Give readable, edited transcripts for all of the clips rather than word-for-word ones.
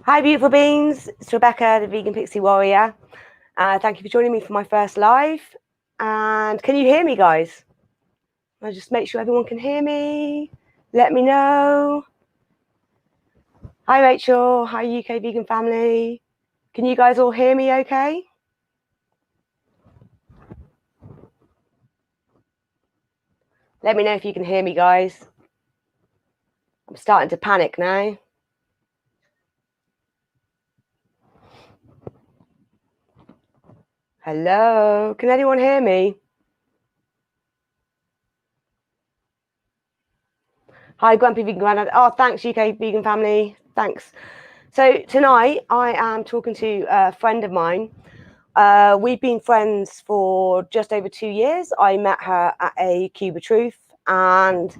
Hi, beautiful beings. It's Rebecca, the vegan Pixie warrior. Thank you for joining me for my first live. And can you hear me, guys? I'll just make sure everyone can hear me. Let me know. Hi, Rachel. Hi, UK vegan family. Can you guys all hear me okay? Let me know if you can hear me, guys. I'm starting to panic now. Hello, can anyone hear me? Hi, Grumpy Vegan Grandad. Oh, thanks, UK vegan family. Thanks. So tonight I am talking to a friend of mine. We've been friends for just over 2 years. I met her at a Cube of Truth, and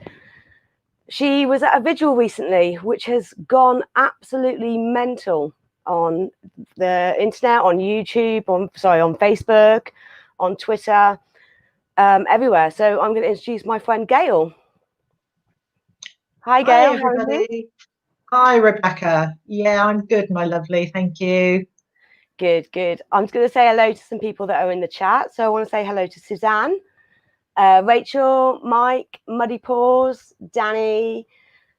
she was at a vigil recently, which has gone absolutely mental on the internet, on YouTube, on Facebook, on Twitter, everywhere. So I'm going to introduce my friend Gail. Hi, Gail. Hi, everybody. Hi, Rebecca. Yeah, I'm good, my lovely. Thank you. Good, good. I'm just going to say hello to some people that are in the chat. So I want to say hello to Suzanne, Rachel, Mike, Muddy Paws, Danny,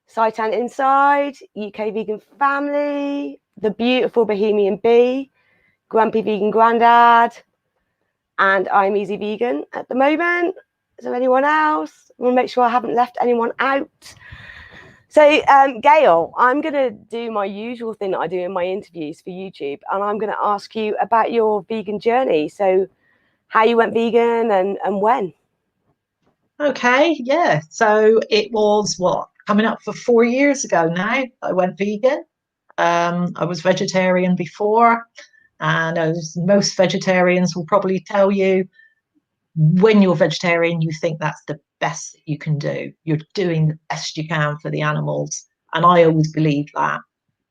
Saitan Inside, UK Vegan Family, the beautiful Bohemian Bee, Grumpy Vegan Grandad, and I'm Easy Vegan at the moment. Is there anyone else? I want to make sure I haven't left anyone out. So, Gail, I'm going to do my usual thing that I do in my interviews for YouTube, and I'm going to ask you about your vegan journey. So, how you went vegan and when? Okay, yeah. So it was coming up for 4 years ago now. I went vegan. I was vegetarian before, and as most vegetarians will probably tell you, when you're vegetarian, you think that's the best that you can do. You're doing the best you can for the animals. And I always believed that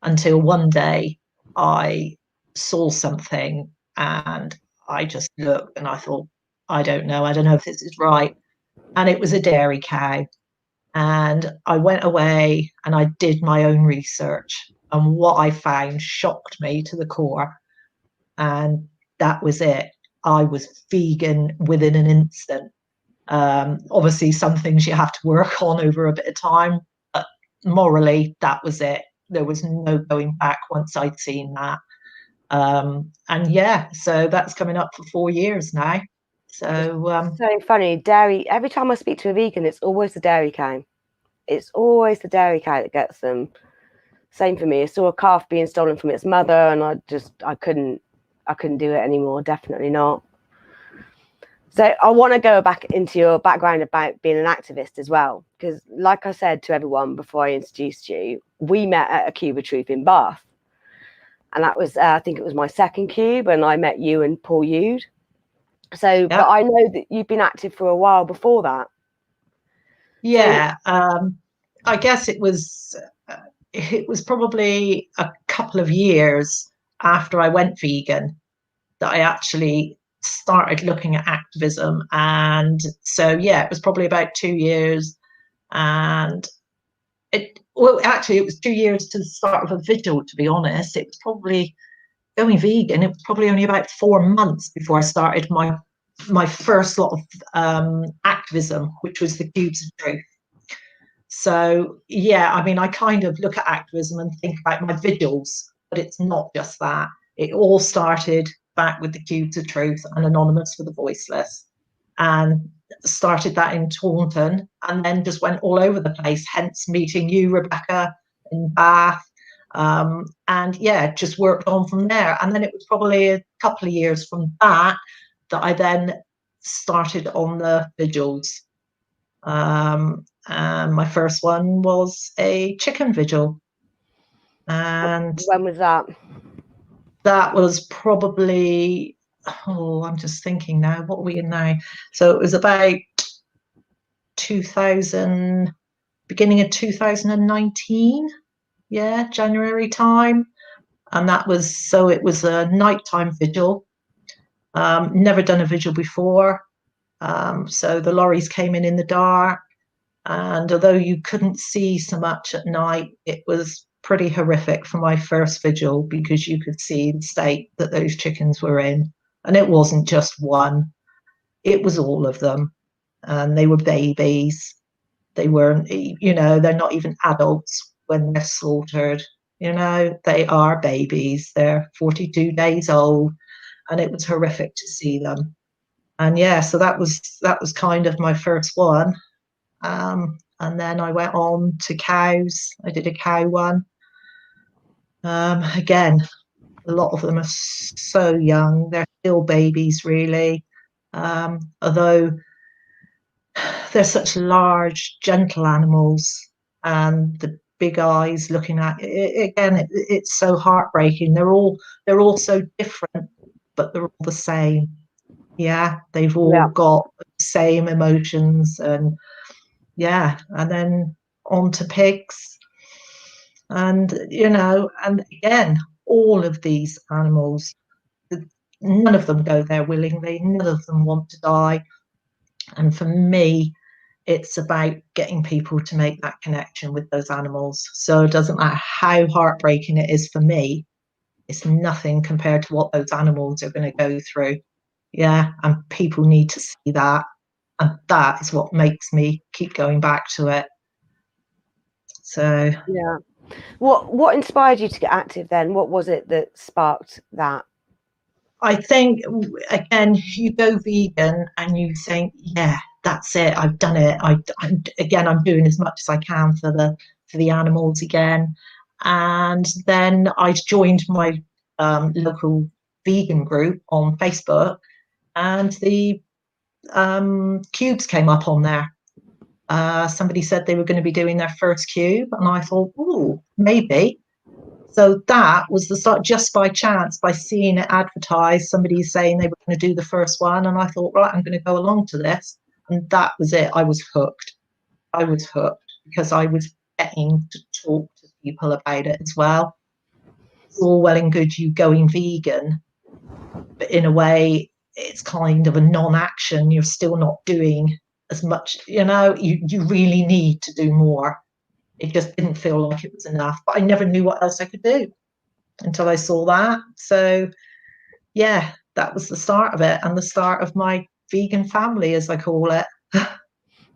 until one day I saw something and I just looked and I thought, I don't know if this is right. And it was a dairy cow. And I went away and I did my own research. And what I found shocked me to the core. And that was it. I was vegan within an instant. Obviously, some things you have to work on over a bit of time, but morally, that was it. There was no going back once I'd seen that. And yeah, so that's coming up for 4 years now. So funny, dairy. Every time I speak to a vegan, it's always the dairy cow. It's always the dairy cow that gets them. Same for me. I saw a calf being stolen from its mother, and I couldn't do it anymore. Definitely not. So I want to go back into your background about being an activist as well, because like I said to everyone before I introduced you, we met at a Cube of Truth in Bath, and that was I think it was my second cube, and I met you and Paul Yude. So, yeah. But I know that you've been active for a while before that. Yeah, I guess it was probably a couple of years after I went vegan that I actually started looking at activism. And so, yeah, it was probably about 2 years. And it was 2 years to the start of a vigil, to be honest. It was probably going vegan. It was probably only about 4 months before I started my first lot of activism, which was the Cubes of Truth. So, yeah, I mean, I kind of look at activism and think about my vigils, but it's not just that. It all started back with the Cubes of Truth and Anonymous for the Voiceless, and started that in Taunton, and then just went all over the place, hence meeting you, Rebecca, in Bath. And yeah, just worked on from there. And then it was probably a couple of years from that I then started on the vigils. And my first one was a chicken vigil. And when was that? That was probably, I'm just thinking now, what are we in now? So it was about 2000, beginning of 2019. Yeah, January time. And it was a nighttime vigil. Never done a vigil before. So the lorries came in the dark. And although you couldn't see so much at night, it was pretty horrific for my first vigil, because you could see the state that those chickens were in. And it wasn't just one, it was all of them. And they were babies. They weren't, they're not even adults when they're slaughtered. They are babies. They're 42 days old, and it was horrific to see them. And yeah, so that was kind of my first one. And then I went on to cows. I did a cow one. Again, a lot of them are so young. They're still babies, really. Although they're such large, gentle animals, and the big eyes looking at it, again, it's so heartbreaking. They're all so different, but they're all the same. Yeah, they've all got the same emotions, and yeah, and then on to pigs. And and again, all of these animals, none of them go there willingly, none of them want to die. And for me, it's about getting people to make that connection with those animals. So it doesn't matter how heartbreaking it is for me, it's nothing compared to what those animals are going to go through. Yeah, and people need to see that. And that is what makes me keep going back to it. So yeah. What inspired you to get active then? What was it that sparked that? I think, again, you go vegan and you think, yeah, that's it, I've done it. I'm doing as much as I can for the animals again. And then I joined my local vegan group on Facebook, and the cubes came up on there. Somebody said they were going to be doing their first cube, and I thought, oh, maybe. So that was the start, just by chance, by seeing it advertised, somebody saying they were going to do the first one. And I thought, right, I'm going to go along to this. And that was it. I was hooked. Because I was getting to talk to people about it as well. It's all well and good you going vegan, but in a way, it's kind of a non-action. You're still not doing as much, you really need to do more. It just didn't feel like it was enough, but I never knew what else I could do until I saw that. So yeah, that was the start of it, and the start of my vegan family, as I call it.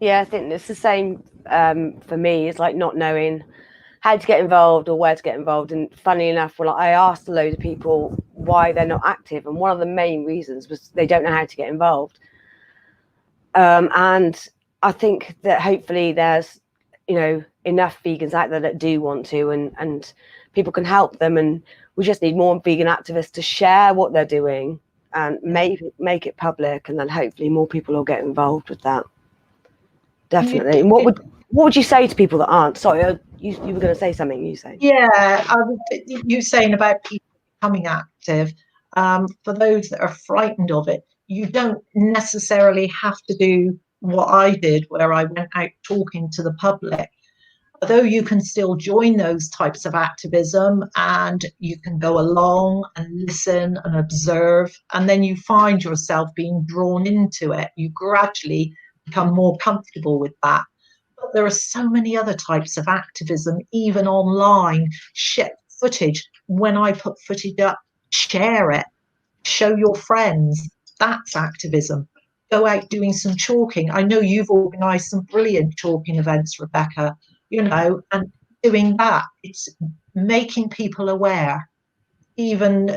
Yeah, I think it's the same for me. It's like not knowing how to get involved or where to get involved. And funny enough, I asked a load of people why they're not active, and one of the main reasons was they don't know how to get involved. And I think that hopefully there's enough vegans out there that do want to, and people can help them, and we just need more vegan activists to share what they're doing and make it public, and then hopefully more people will get involved with that. Definitely. And what would you say to people that aren't? Sorry, you were going to say something. You say. Yeah, you saying about people becoming active. For those that are frightened of it, you don't necessarily have to do what I did, where I went out talking to the public. Although you can still join those types of activism, and you can go along and listen and observe, and then you find yourself being drawn into it. You gradually become more comfortable with that. But there are so many other types of activism, even online. Share footage. When I put footage up, share it. Show your friends. That's activism. Go out doing some chalking. I know you've organised some brilliant chalking events, Rebecca, and doing that. It's making people aware. Even,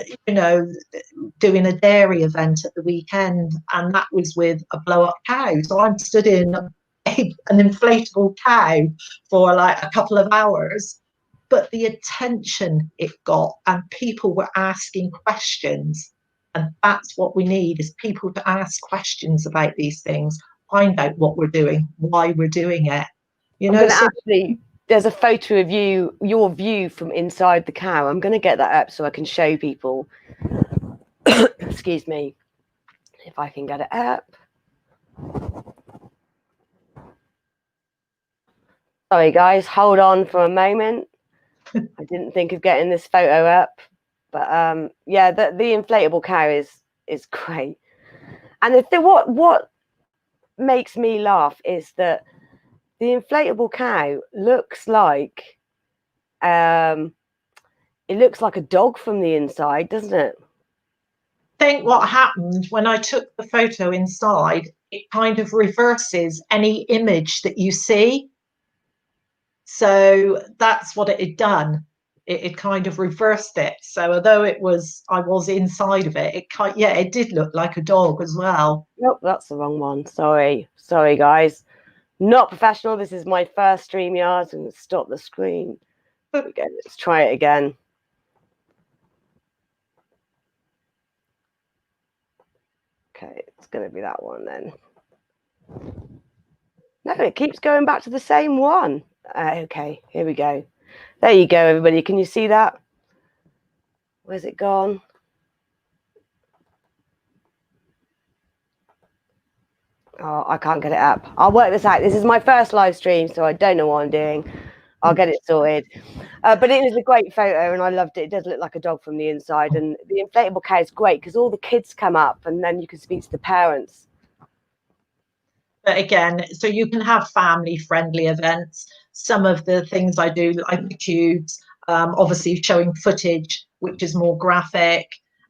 doing a dairy event at the weekend, and that was with a blow-up cow. So I'm stood in an inflatable cow for like a couple of hours, but the attention it got, and people were asking questions. And that's what we need, is people to ask questions about these things, find out what we're doing, why we're doing it. There's a photo of your view from inside the cow. I'm going to get that up so I can show people. Excuse me, if I can get it up. Sorry, guys, hold on for a moment. I didn't think of getting this photo up, but yeah, the inflatable cow is great. And what makes me laugh is that the inflatable cow looks like It looks like a dog from the inside, doesn't it? I think what happened when I took the photo inside, it kind of reverses any image that you see. So that's what it had done. It kind of reversed it. So although I was inside of it, it did look like a dog as well. Nope, that's the wrong one. Sorry, guys. Not professional. This is my first StreamYard. And stop the screen. There we go. Let's try it again. Okay, it's going to be that one then. No, it keeps going back to the same one. Okay, here we go. There you go, everybody. Can you see that? Where's it gone? Oh, I can't get it up. I'll work this out. This is my first live stream, so I don't know what I'm doing. I'll get it sorted. But it was a great photo, and I loved it. It does look like a dog from the inside. And the inflatable cow is great because all the kids come up, and then you can speak to the parents. But again, so you can have family-friendly events. Some of the things I do, like the cubes, obviously showing footage, which is more graphic.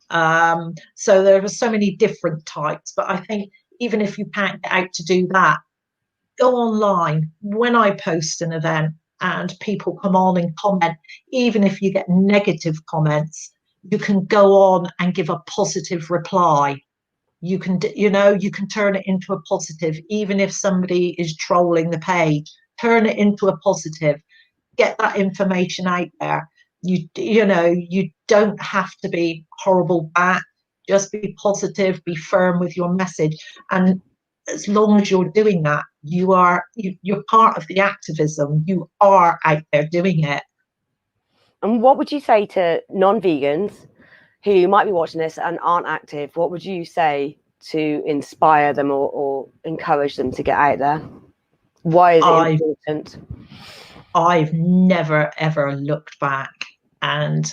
So there are so many different types. But I think even if you can't get out to do that, go online. When I post an event and people come on and comment, even if you get negative comments, you can go on and give a positive reply. You can turn it into a positive. Even if somebody is trolling the page, turn it into a positive. Get that information out there. You don't have to be horrible back. Just be positive, be firm with your message. And as long as you're doing that, you're part of the activism. You are out there doing it. And what would you say to non-vegans who might be watching this and aren't active? What would you say to inspire them or encourage them to get out there? Why is it important? I've never, ever looked back. And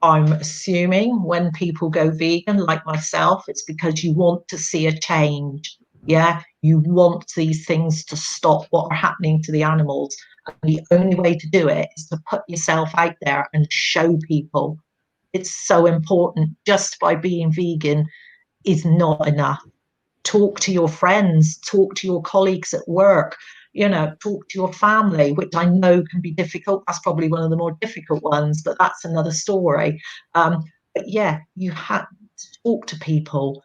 I'm assuming when people go vegan, like myself, it's because you want to see a change. Yeah, you want these things to stop what are happening to the animals. And the only way to do it is to put yourself out there and show people. It's so important. Just by being vegan is not enough. Talk to your friends, talk to your colleagues at work, talk to your family, which I know can be difficult. That's probably one of the more difficult ones, but that's another story. But yeah, you have to talk to people.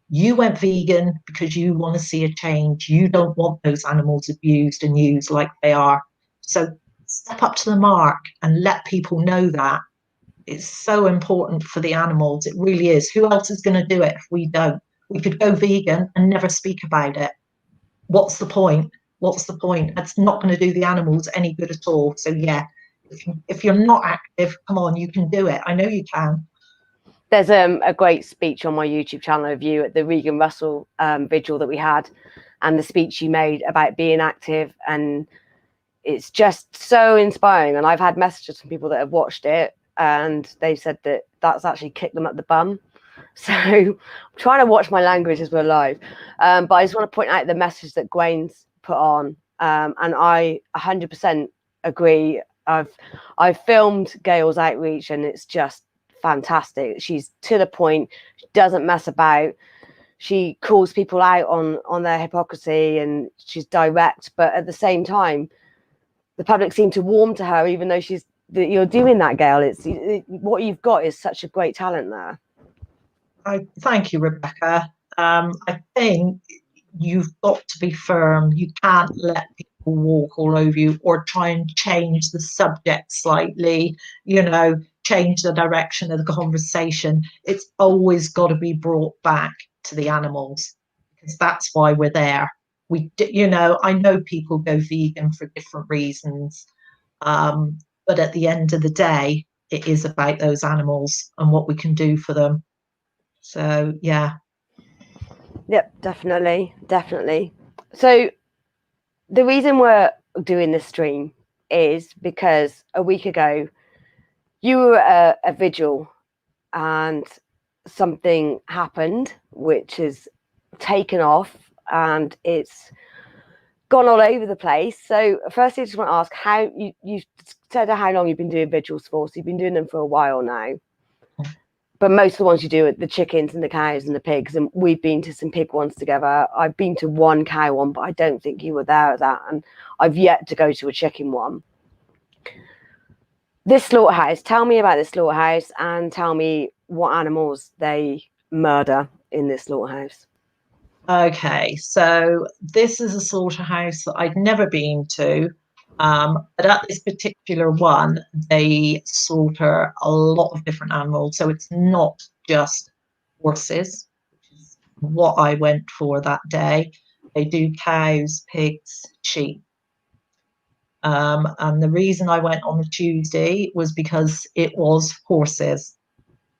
You went vegan because you want to see a change. You don't want those animals abused and used like they are. So step up to the mark and let people know that. It's so important for the animals. It really is. Who else is going to do it if we don't? We could go vegan and never speak about it. What's the point? What's the point? That's not going to do the animals any good at all. So yeah, if you're not active, come on, you can do it. I know you can. There's a great speech on my YouTube channel of you at the Regan Russell vigil that we had, and the speech you made about being active, and it's just so inspiring. And I've had messages from people that have watched it, and they said that that's actually kicked them up the bum. So I'm trying to watch my language as we're live, but I just want to point out the message that Gwen's put on, and I 100% agree. I've filmed Gail's outreach, and it's just fantastic. She's to the point. She doesn't mess about. She calls people out on their hypocrisy, and she's direct, but at the same time the public seem to warm to her, even though you're doing that, Gail. What you've got is such a great talent there. Thank you, Rebecca. I think you've got to be firm. You can't let people walk all over you or try and change the subject slightly, change the direction of the conversation. It's always got to be brought back to the animals, because that's why we're there. I know people go vegan for different reasons, but at the end of the day, it is about those animals and what we can do for them. So yeah. Yep, definitely. So the reason we're doing this stream is because a week ago you were at a vigil and something happened which is taken off, and it's gone all over the place. So firstly, I just want to ask how you said how long you've been doing vigils for. So you've been doing them for a while now. But most of the ones you do are the chickens and the cows and the pigs. And we've been to some pig ones together. I've been to one cow one, but I don't think you were there at that. And I've yet to go to a chicken one. This slaughterhouse, tell me about this slaughterhouse and tell me what animals they murder in this slaughterhouse. Okay, so this is a slaughterhouse that I'd never been to. But at this particular one, they slaughter a lot of different animals. So it's not just horses, which is what I went for that day. They do cows, pigs, sheep. And the reason I went on the Tuesday was because it was horses.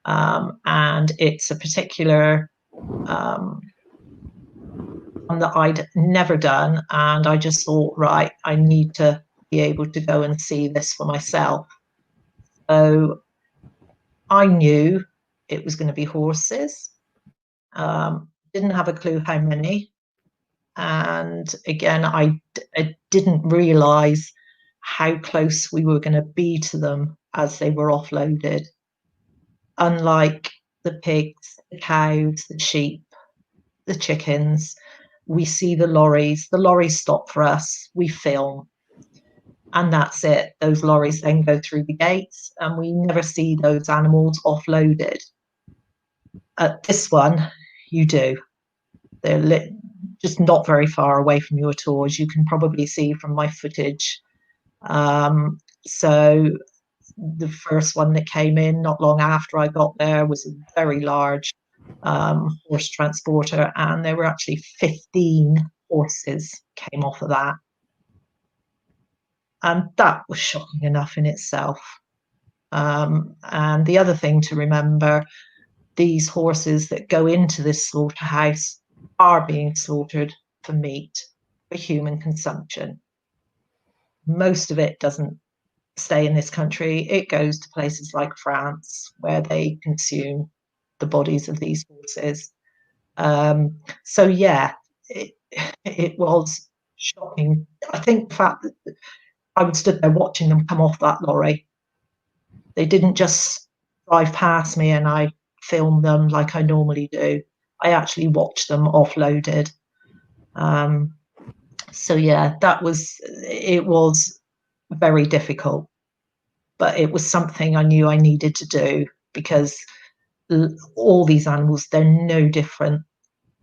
And it's a particular one that I'd never done. And I just thought, right, I need to be able to go and see this for myself. So I knew it was going to be horses. Didn't have a clue how many. And again, I didn't realize how close we were going to be to them as they were offloaded. Unlike the pigs, the cows, the sheep, the chickens, we see the lorries. The lorries stop for us. We film. And that's it. Those lorries then go through the gates and we never see those animals offloaded. At this one, you do. They're just not very far away from you at all, as you can probably see from my footage. So the first one that came in not long after I got there was a very large horse transporter, and there were actually 15 horses came off of that. And that was shocking enough in itself. And the other thing to remember, these horses that go into this slaughterhouse are being slaughtered for meat, for human consumption. Most of it doesn't stay in this country. It goes to places like France, where they consume the bodies of these horses. So yeah, it was shocking. I think the fact that I would stood there watching them come off that lorry. They didn't just drive past me and I filmed them like I normally do. I actually watched them offloaded. So yeah, it was very difficult, but it was something I knew I needed to do because all these animals, they're no different.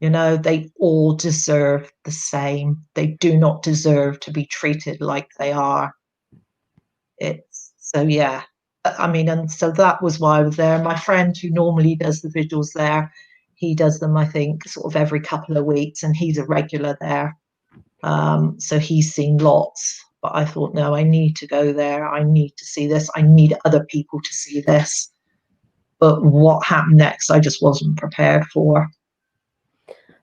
You know, they all deserve the same. They do not deserve to be treated like they are. So yeah, I mean, and so that was why I was there. My friend who normally does the vigils there, he does them, I think, sort of every couple of weeks, and he's a regular there. So he's seen lots, but I thought, no, I need to go there. I need to see this. I need other people to see this. But what happened next, I just wasn't prepared for.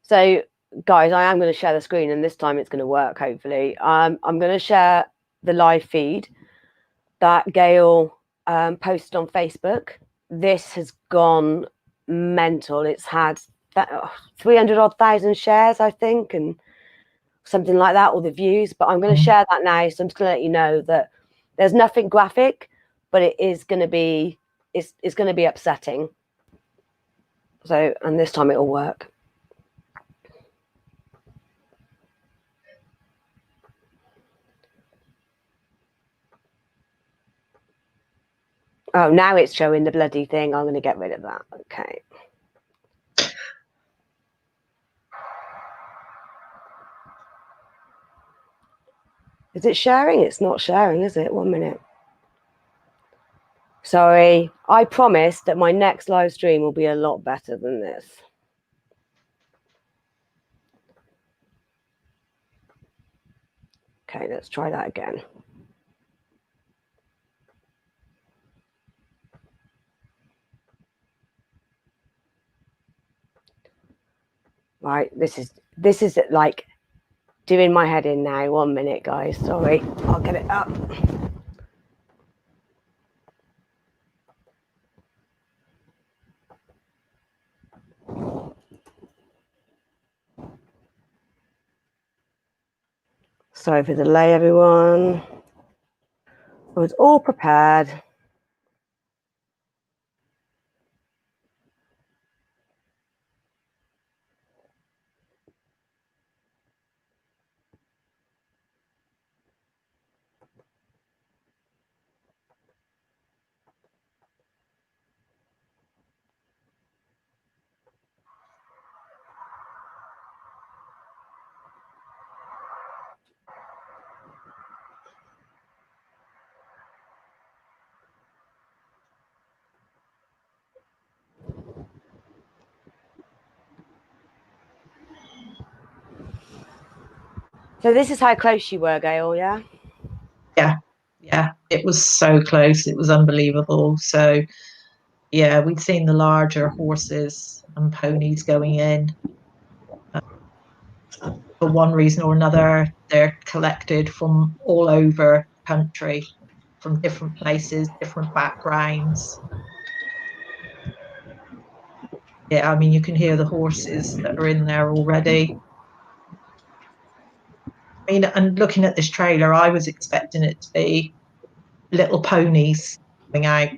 So, guys, I am going to share the screen, and this time it's going to work, hopefully. I'm going to share the live feed that Gail posted on Facebook. This has gone mental. It's had 300,000 shares, I think, and something like that, all the views. But I'm going to share that now, so I'm just going to let you know that there's nothing graphic, but it is going to be it's going to be upsetting. So, and this time it will work. Oh, now it's showing the bloody thing. I'm going to get rid of that. Okay. Is it sharing? It's not sharing, is it? 1 minute. Sorry. I promise that my next live stream will be a lot better than this. Okay, let's try that again. Right, this is like doing my head in now. 1 minute, guys. Sorry, I'll get it up. Sorry for the delay, everyone. I was all prepared. So this is how close you were, Gail, yeah? Yeah, it was so close. It was unbelievable. So, yeah, we'd seen the larger horses and ponies going in. For one reason or another, they're collected from all over the country, from different places, different backgrounds. Yeah, I mean, you can hear the horses that are in there already. I mean, and looking at this trailer, I was expecting it to be little ponies coming out.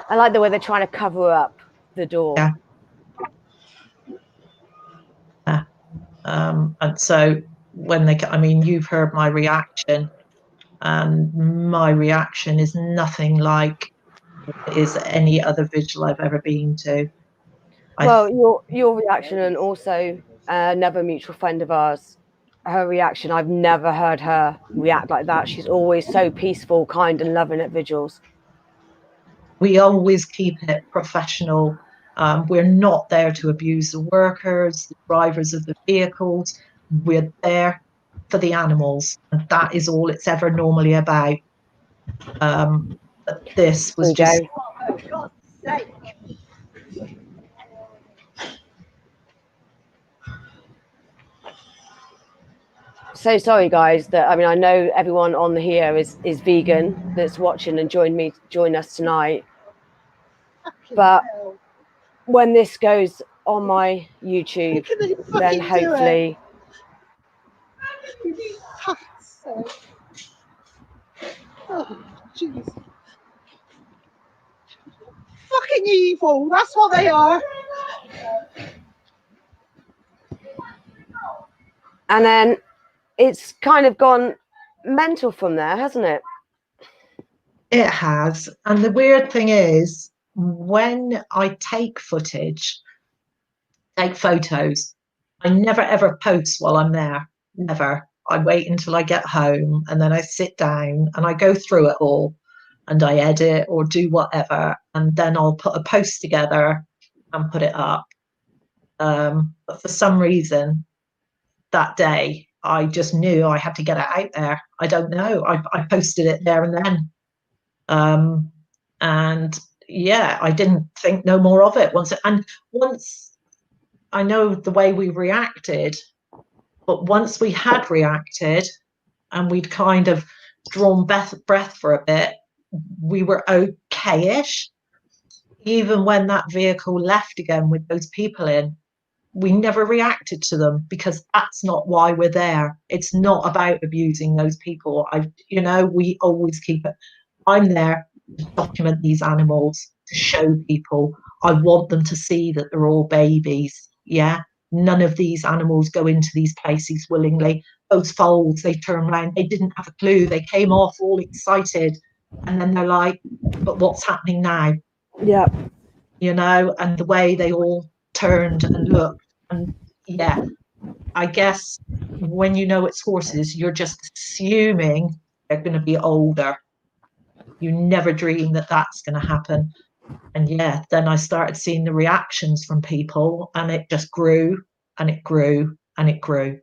I like the way they're trying to cover up the door. Yeah. And so when they, I mean, you've heard my reaction, and my reaction is nothing like is any other vigil I've ever been to. Well, your reaction, and also another mutual friend of ours, her reaction, I've never heard her react like that. She's always so peaceful, kind and loving at vigils. We always keep it professional. We're not there to abuse the workers, the drivers of the vehicles. We're there for the animals, and that is all it's ever normally about. But this was just... Oh, for God's sake. So sorry, guys. That I mean, I know everyone on here is vegan that's watching and join us tonight. But when this goes on my YouTube, then hopefully. Oh, jeez. Fucking evil, that's what they are. And then it's kind of gone mental from there, hasn't it? It has. And the weird thing is, when I take footage, take photos, I never ever post while I'm there. Never. I wait until I get home, and then I sit down and I go through it all, and I edit or do whatever, and then I'll put a post together and put it up. But for some reason, that day, I just knew I had to get it out there. I don't know. I posted it there and then. And yeah, I didn't think no more of it. Once I know the way we reacted, but once we had reacted and we'd kind of drawn breath for a bit, we were okay-ish. Even when that vehicle left again with those people in, we never reacted to them, because that's not why we're there. It's not about abusing those people. We always keep it. I'm there to document these animals, to show people. I want them to see that they're all babies. Yeah. None of these animals go into these places willingly. Those foals, they turn around, they didn't have a clue. They came off all excited, and then they're like, but what's happening now? Yeah. And the way they all turned and looked. And yeah, I guess when you know it's horses, you're just assuming they're going to be older. You never dream that that's going to happen. And yeah, then I started seeing the reactions from people, and it just grew and it grew and it grew.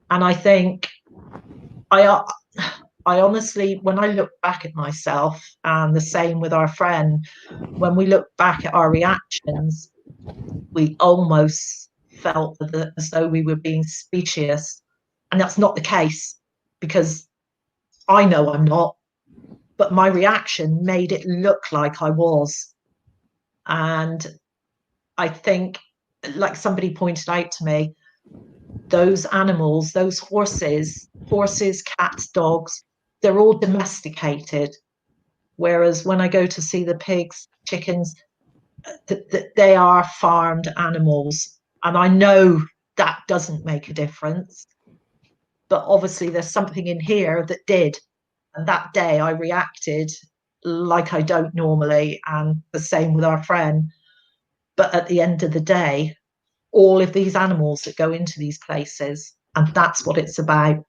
And I think I honestly, when I look back at myself, and the same with our friend, when we look back at our reactions, we almost felt as though we were being specious. And that's not the case, because I know I'm not, but my reaction made it look like I was. And I think, like somebody pointed out to me, those animals, those horses, cats, dogs, they're all domesticated. Whereas when I go to see the pigs, chickens, they are farmed animals. And I know that doesn't make a difference. But obviously there's something in here that did. And that day I reacted like I don't normally, and the same with our friend. But at the end of the day, all of these animals that go into these places, and that's what it's about.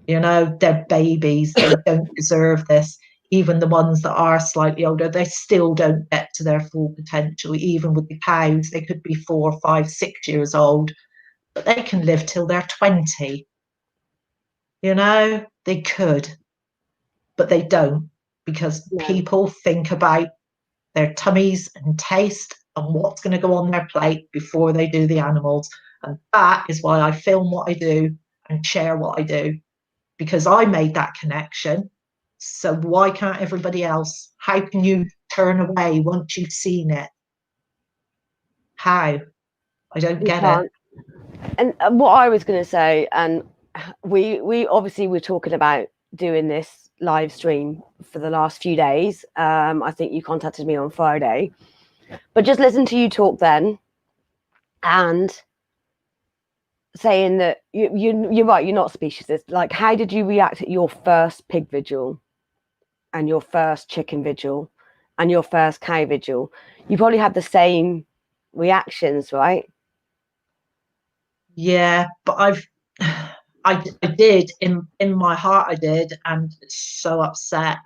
You know, they're babies, they don't deserve this. Even the ones that are slightly older, they still don't get to their full potential. Even with the cows, they could be 4, 5, 6 years old, but they can live till they're 20. You know, they could, but they don't, because people think about their tummies and taste and what's going to go on their plate before they do the animals. And that is why I film what I do and share what I do, because I made that connection. So why can't everybody else? How can you turn away once you've seen it? How? I don't get it. And what I was going to say, and we obviously were talking about doing this live stream for the last few days. I think you contacted me on Friday, but just listen to you talk then, and saying that you're right, you're not speciesist. Like, how did you react at your first pig vigil and your first chicken vigil and your first cow vigil? You probably had the same reactions, right? Yeah, but I did in my heart, I did, and it's so upset.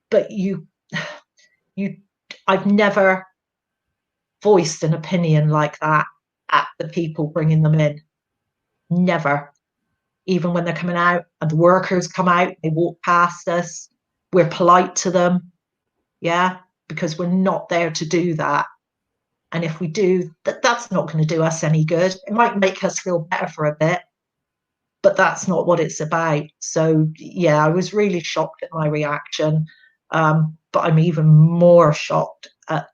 But I've never voiced an opinion like that at the people bringing them in. Never. Even when they're coming out and the workers come out, they walk past us. We're polite to them. Yeah, because we're not there to do that. And if we do, that's not going to do us any good. It might make us feel better for a bit, but that's not what it's about. So, yeah, I was really shocked at my reaction. But I'm even more shocked at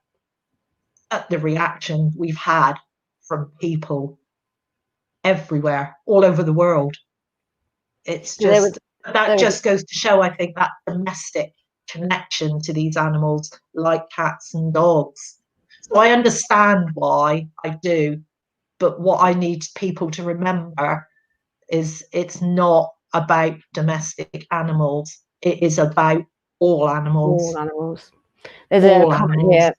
the reaction we've had from people everywhere, all over the world. It's just, that just goes to show, I think, that domestic connection to these animals, like cats and dogs. So I understand why, I do, but what I need people to remember is it's not about domestic animals. It is about all animals. All animals. There's a comment here,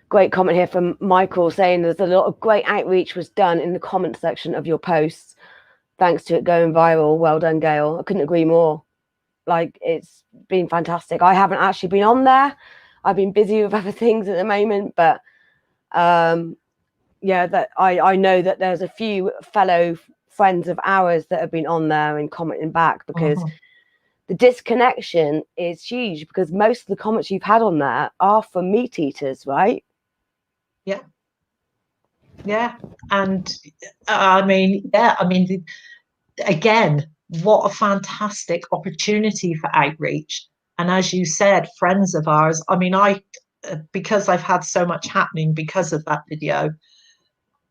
great comment here from Michael, saying there's a lot of great outreach was done in the comment section of your posts, thanks to it going viral. Well done, Gail. I couldn't agree more. Like, it's been fantastic. I haven't actually been on there. I've been busy with other things at the moment, but yeah, that I know that there's a few fellow friends of ours that have been on there and commenting back, because the disconnection is huge, because most of the comments you've had on there are from meat eaters, right? Yeah. And again, what a fantastic opportunity for outreach. And as you said, friends of ours, because I've had so much happening because of that video,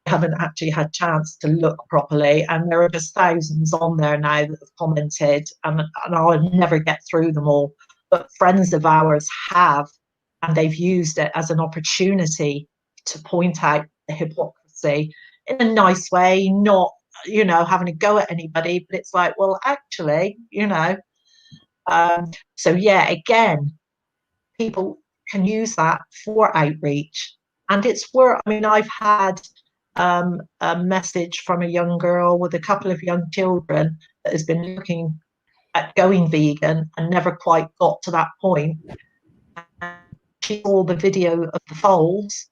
I haven't actually had chance to look properly, and there are just thousands on there now that have commented, and I'll never get through them all. But friends of ours have, and they've used it as an opportunity to point out the hypocrisy in a nice way, not, having a go at anybody, but it's like, well, actually, so yeah, again, people can use that for outreach. And it's where, I've had a message from a young girl with a couple of young children that has been looking at going vegan and never quite got to that point. And she saw the video of the foals,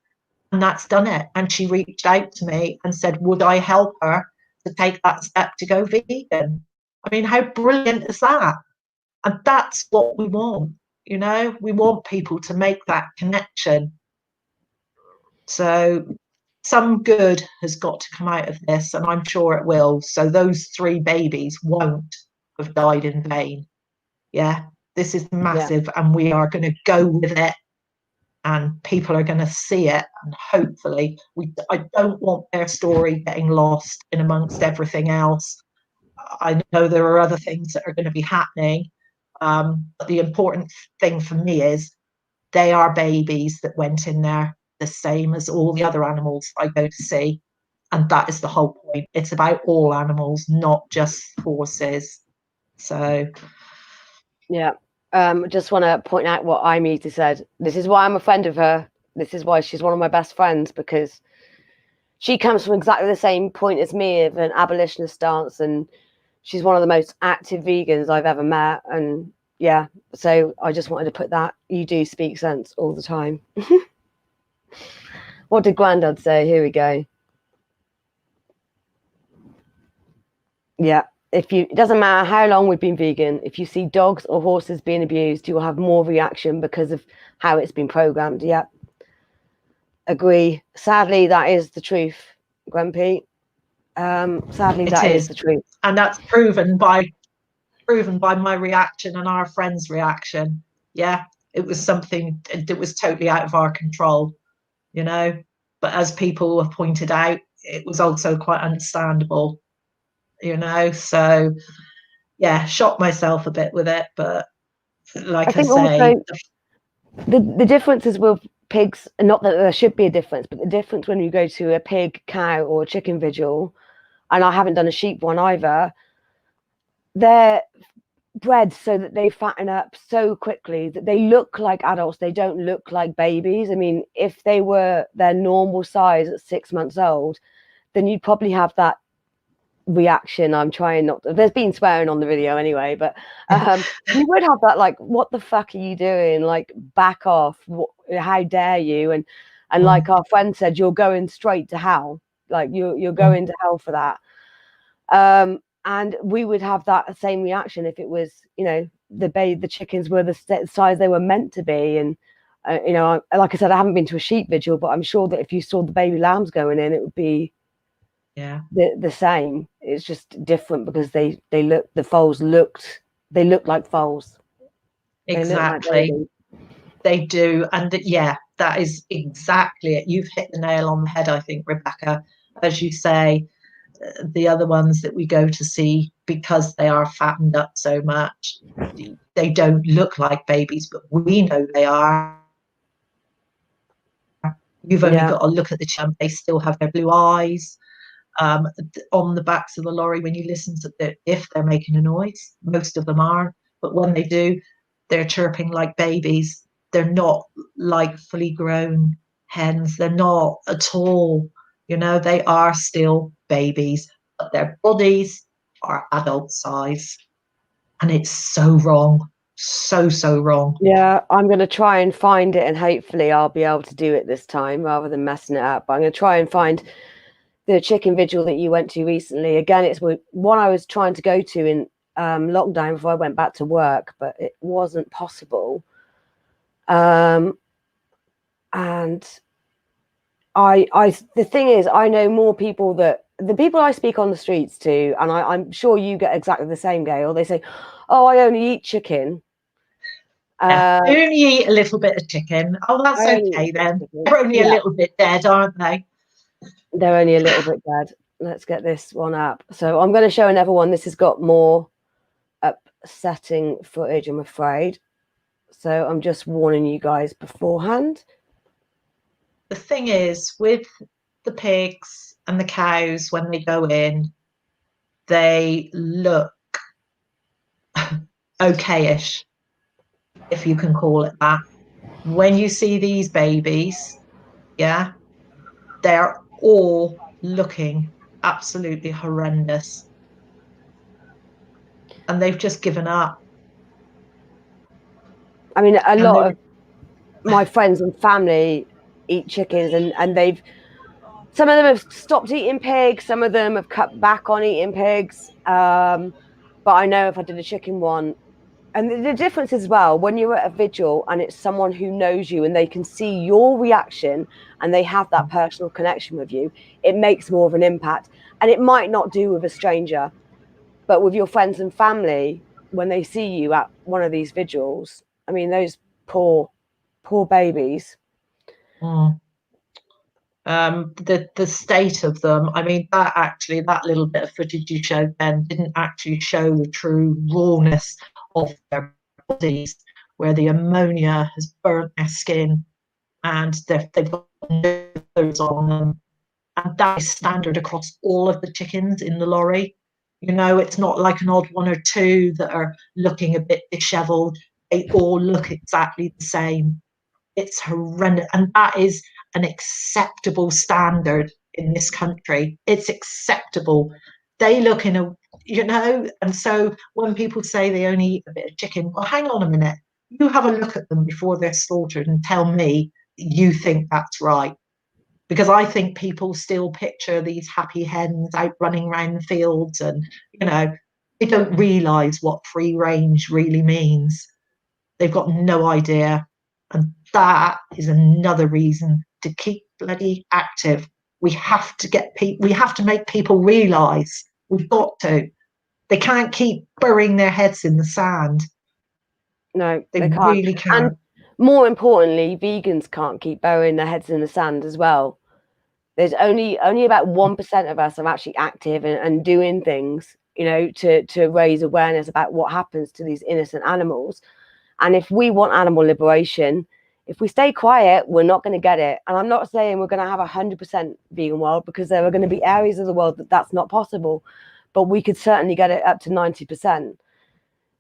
and that's done it. And she reached out to me and said, would I help her to take that step to go vegan? How brilliant is that? And that's what we want. We want people to make that connection. So some good has got to come out of this, and I'm sure it will. So those 3 babies won't have died in vain. Yeah, this is massive, and we are going to go with it and people are going to see it, and hopefully I don't want their story getting lost in amongst everything else. I know there are other things that are going to be happening, but the important thing for me is they are babies that went in there the same as all the other animals I go to see, and that is the whole point. It's about all animals, not just horses. So Yeah. Just want to point out what Imita said. This is why I'm a friend of her. This is why she's one of my best friends, because she comes from exactly the same point as me of an abolitionist stance, and she's one of the most active vegans I've ever met. And yeah, so I just wanted to put that. You do speak sense all the time. What did Grandad say? Here we go. Yeah. It doesn't matter how long we've been vegan, if you see dogs or horses being abused, you will have more reaction because of how it's been programmed. Yeah. Agree. Sadly, that is the truth, Grumpy. Sadly, that is the truth. And that's proven by my reaction and our friend's reaction. Yeah. It was something that was totally out of our control, you know. But as people have pointed out, it was also quite understandable, you know. So yeah, shocked myself a bit with it, but like I say, the differences with pigs, not that there should be a difference, but the difference when you go to a pig, cow, or chicken vigil, and I haven't done a sheep one either, they're bred so that they fatten up so quickly that they look like adults. They don't look like babies. I mean, if they were their normal size at 6 months old, then you'd probably have that reaction. I'm trying not to, there's been swearing on the video anyway, but you would have that, like, what the fuck are you doing, like, back off, how dare you, and like our friend said, you're going straight to hell, like you're going to hell for that. And we would have that same reaction if it was, you know, the chickens were the size they were meant to be. And you know, like I said, I haven't been to a sheep vigil, but I'm sure that if you saw the baby lambs going in, it would be the same. It's just different because they look, the foals looked like foals. Exactly. They do. And yeah, that is exactly it. You've hit the nail on the head, I think, Rebecca. As you say, the other ones that we go to see, because they are fattened up so much, they don't look like babies, but we know they are. You've only got to look at the chump. They still have their blue eyes. On the backs of the lorry, when you listen to if they're making a noise, most of them aren't, but when they do, they're chirping like babies. They're not like fully grown hens. They're not at all. You know, they are still babies, but their bodies are adult size. And it's so wrong. So wrong. Yeah, I'm going to try and find it, and hopefully I'll be able to do it this time rather than messing it up. But I'm going to try and find the chicken vigil that you went to recently. Again, it's one I was trying to go to in lockdown before I went back to work, but it wasn't possible. And the thing is, I know more people that the people I speak on the streets to, and I'm sure you get exactly the same, Gail. They say, "Oh, I only eat chicken." I only eat a little bit of chicken. Oh, that's okay then. They're only a little bit dead, aren't they? They're only a little bit dead. Let's get this one up. So I'm going to show another one. This has got more upsetting footage, I'm afraid. So I'm just warning you guys beforehand. The thing is, with the pigs and the cows, when they go in, they look okayish, if you can call it that. When you see these babies, yeah, they're all looking absolutely horrendous. And they've just given up. I mean, a lot of my friends and family eat chickens, and some of them have stopped eating pigs, some of them have cut back on eating pigs. But I know if I did a chicken one, and the difference as well, when you're at a vigil and it's someone who knows you and they can see your reaction and they have that personal connection with you, it makes more of an impact. And it might not do with a stranger, but with your friends and family, when they see you at one of these vigils, I mean, those poor babies, Mm. The state of them, I mean, that little bit of footage you showed then didn't actually show the true rawness of their bodies, where the ammonia has burnt their skin and they've got nose on them. And that is standard across all of the chickens in the lorry. You know, it's not like an odd one or two that are looking a bit disheveled. They all look exactly the same. It's horrendous. And that is an acceptable standard in this country. It's acceptable. They look in a, you know, and so when people say they only eat a bit of chicken, well, hang on a minute. You have a look at them before they're slaughtered and tell me you think that's right. Because I think people still picture these happy hens out running around the fields and, you know, they don't realise what free range really means. They've got no idea. And that is another reason to keep bloody active. We have to we have to make people realise. We've got to. They can't keep burying their heads in the sand. No, They can't. really can't. And more importantly, vegans can't keep burying their heads in the sand as well. There's only about 1% of us are actually active and doing things, you know, to raise awareness about what happens to these innocent animals. And if we want animal liberation, if we stay quiet, we're not going to get it. And I'm not saying we're going to have 100% vegan world, because there are going to be areas of the world that's not possible. But we could certainly get it up to 90%.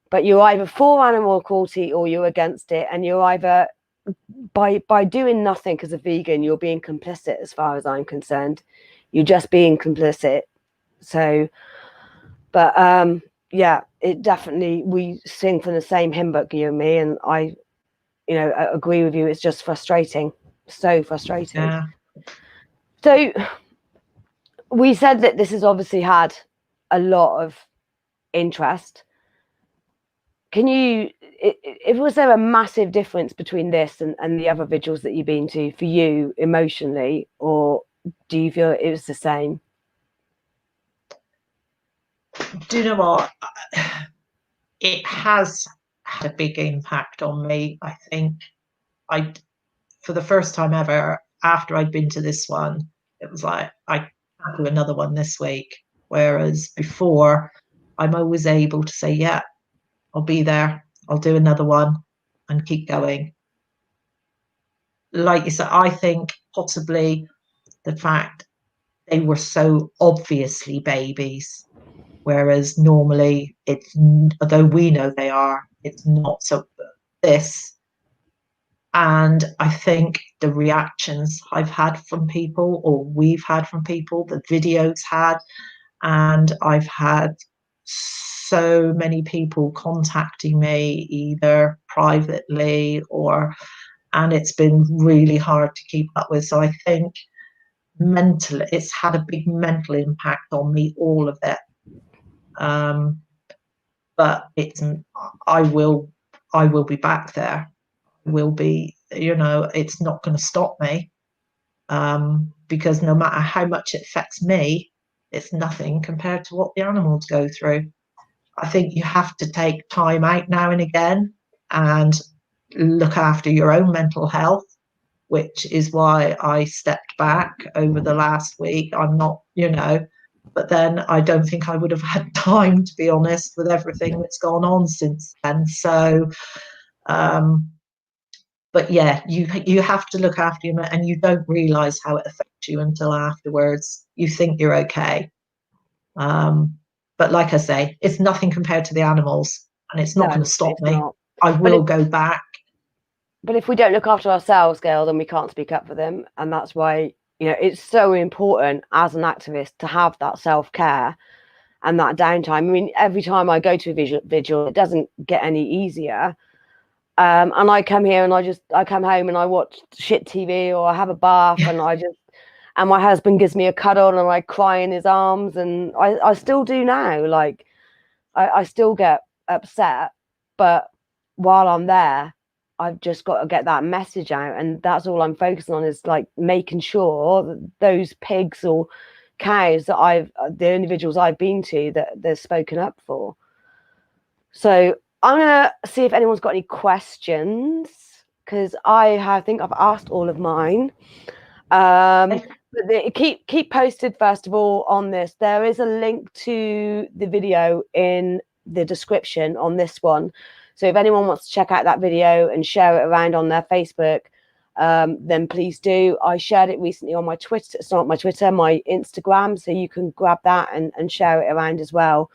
But you're either for animal cruelty or you're against it. And you're either, by doing nothing as a vegan, you're being complicit as far as I'm concerned. You're just being complicit. So, but yeah, it definitely, we sing from the same hymn book, you and me, and I agree with you. It's just frustrating, so frustrating. Yeah. So we said that this has obviously had a lot of interest. Can you, was there a massive difference between this and the other vigils that you've been to for you emotionally, or do you feel it was the same? Do you know what? It has had a big impact on me. I think for the first time ever, after I'd been to this one, it was like, I can't do another one this week. Whereas before, I'm always able to say, yeah, I'll be there. I'll do another one and keep going. Like you said, I think possibly the fact they were so obviously babies, whereas normally it's, although we know they are, it's not so this. And I think the reactions I've had from people, or we've had from people, the videos had, and I've had so many people contacting me either privately and it's been really hard to keep up with. So I think mentally, it's had a big mental impact on me, all of it. But I will be back there. Will be, it's not going to stop me, because no matter how much it affects me, it's nothing compared to what the animals go through. I think you have to take time out now and again and look after your own mental health, which is why I stepped back over the last week. I'm not, but then I don't think I would have had time, to be honest, with everything that's gone on since then. So, but yeah, you have to look after you, and you don't realise how it affects you until afterwards. You think you're okay. But like I say, it's nothing compared to the animals, and it's not going to stop me. Not. I will go back. But if we don't look after ourselves, Gail, then we can't speak up for them. And that's why, it's so important as an activist to have that self-care and that downtime. I mean, every time I go to a vigil, it doesn't get any easier. And I come here and I come home and I watch shit TV, or I have a bath and and my husband gives me a cuddle and I cry in his arms, and I still do now. Like I still get upset, but while I'm there, I've just got to get that message out, and that's all I'm focusing on, is like making sure that those pigs or cows that the individuals I've been to, that they're spoken up for. So I'm gonna see if anyone's got any questions, because I think I've asked all of mine. But keep posted first of all on this. There is a link to the video in the description on this one. So if anyone wants to check out that video and share it around on their Facebook, then please do. I shared it recently on my Twitter. It's not my Twitter, my Instagram. So you can grab that and share it around as well.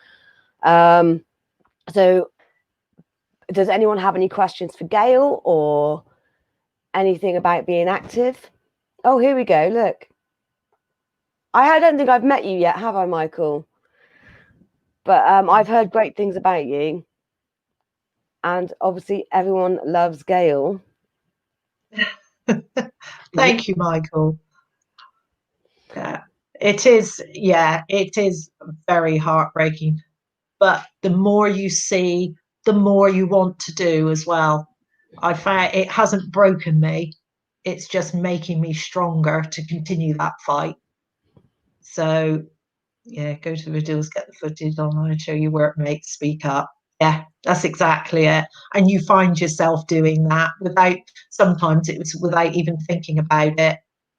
So does anyone have any questions for Gail or anything about being active? Oh, here we go. Look. I don't think I've met you yet, have I, Michael? But I've heard great things about you. And obviously everyone loves Gail. Thank you, Michael. Yeah, it is very heartbreaking. But the more you see, the more you want to do as well. I find it hasn't broken me. It's just making me stronger to continue that fight. So, yeah, go to the Vigils, get the footage online, show your workmates, speak up. Yeah, that's exactly it. And you find yourself doing that sometimes it was without even thinking about it.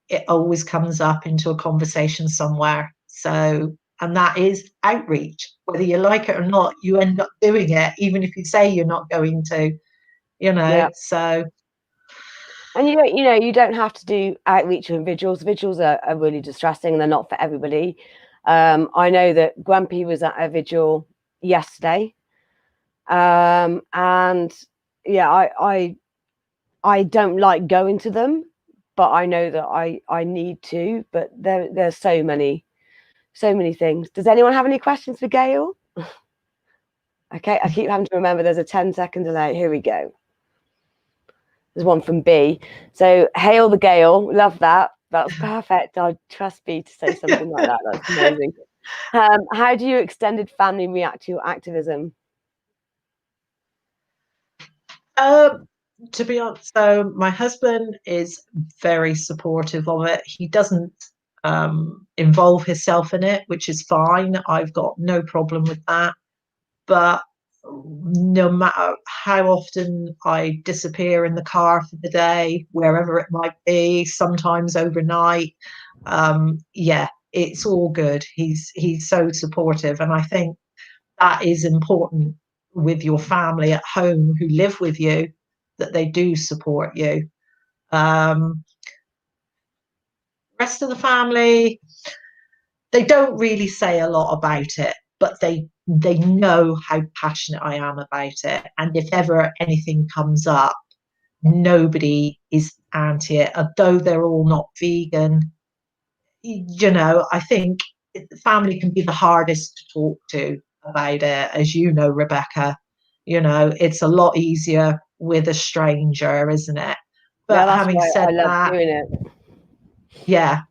It always comes up into a conversation somewhere. So, and that is outreach. Whether you like it or not, you end up doing it, even if you say you're not going to, Yeah. So. And you don't have to do outreach and vigils. Vigils are really distressing and they're not for everybody. I know that Grumpy was at a vigil yesterday. And yeah, I don't like going to them, but I know that I need to. But there's so many things. Does anyone have any questions for Gail? Okay, I keep having to remember there's a 10-second delay. Here we go. There's one from B. So, hail the Gail. Love that. That's perfect. I trust B to say something like that. That's amazing. How do your extended family react to your activism? To be honest, so my husband is very supportive of it. He doesn't involve himself in it, which is fine. I've got no problem with that. But no matter how often I disappear in the car for the day, wherever it might be, sometimes overnight, yeah, it's all good. He's so supportive, and I think that is important with your family at home who live with you, that they do support you. Rest of the family, they don't really say a lot about it, but they know how passionate I am about it. And if ever anything comes up, nobody is anti it, although they're all not vegan. I think family can be the hardest to talk to about it, as you know, Rebecca. It's a lot easier with a stranger, isn't it? But yeah, having said I love that, doing it. Yeah.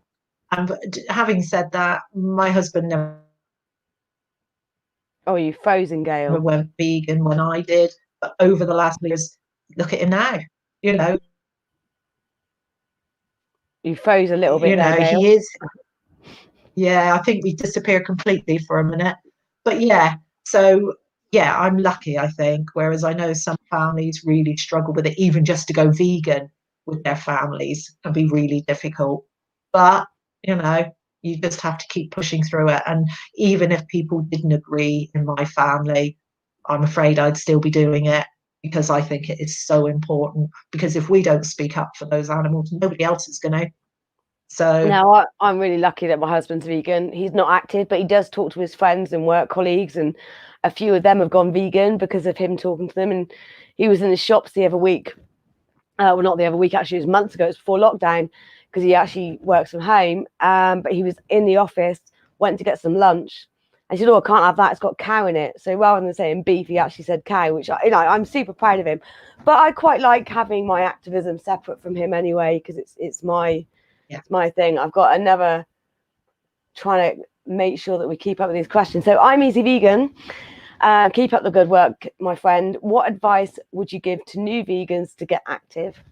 And having said that, my husband never Oh, you frozen, Gail. went vegan when I did. But over the last years, look at him now. You froze a little bit there, Gail. He is. Yeah, I think we disappeared completely for a minute. But yeah, so yeah, I'm lucky, I think. Whereas I know some families really struggle with it, even just to go vegan with their families can be really difficult. But, you just have to keep pushing through it. And even if people didn't agree in my family, I'm afraid I'd still be doing it because I think it is so important. Because if we don't speak up for those animals, nobody else is going to. So now I'm really lucky that my husband's vegan. He's not active, but he does talk to his friends and work colleagues, and a few of them have gone vegan because of him talking to them. And he was in the shops the other week. Well, not the other week, actually, it was months ago. It was before lockdown because he actually works from home. But he was in the office, went to get some lunch. And he said, "Oh, I can't have that. It's got cow in it." So rather than saying beef, he actually said cow, which I'm super proud of him. But I quite like having my activism separate from him anyway, because it's my thing. I've got another trying to make sure that we keep up with these questions. So I'm Easy Vegan. Keep up the good work, my friend. What advice would you give to new vegans to get active?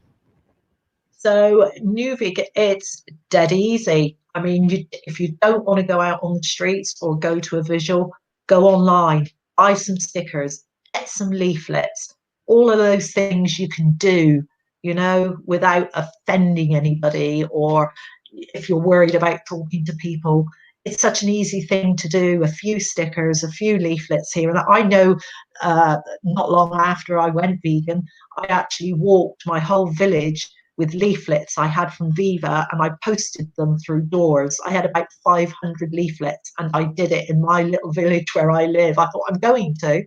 So new vegan, it's dead easy. I mean, if you don't want to go out on the streets or go to a vigil, go online, buy some stickers, get some leaflets, all of those things you can do you know, without offending anybody, or if you're worried about talking to people. It's such an easy thing to do. A few stickers, a few leaflets here. And I know not long after I went vegan, I actually walked my whole village with leaflets I had from Viva, and I posted them through doors. I had about 500 leaflets, and I did it in my little village where I live. I thought I'm going to,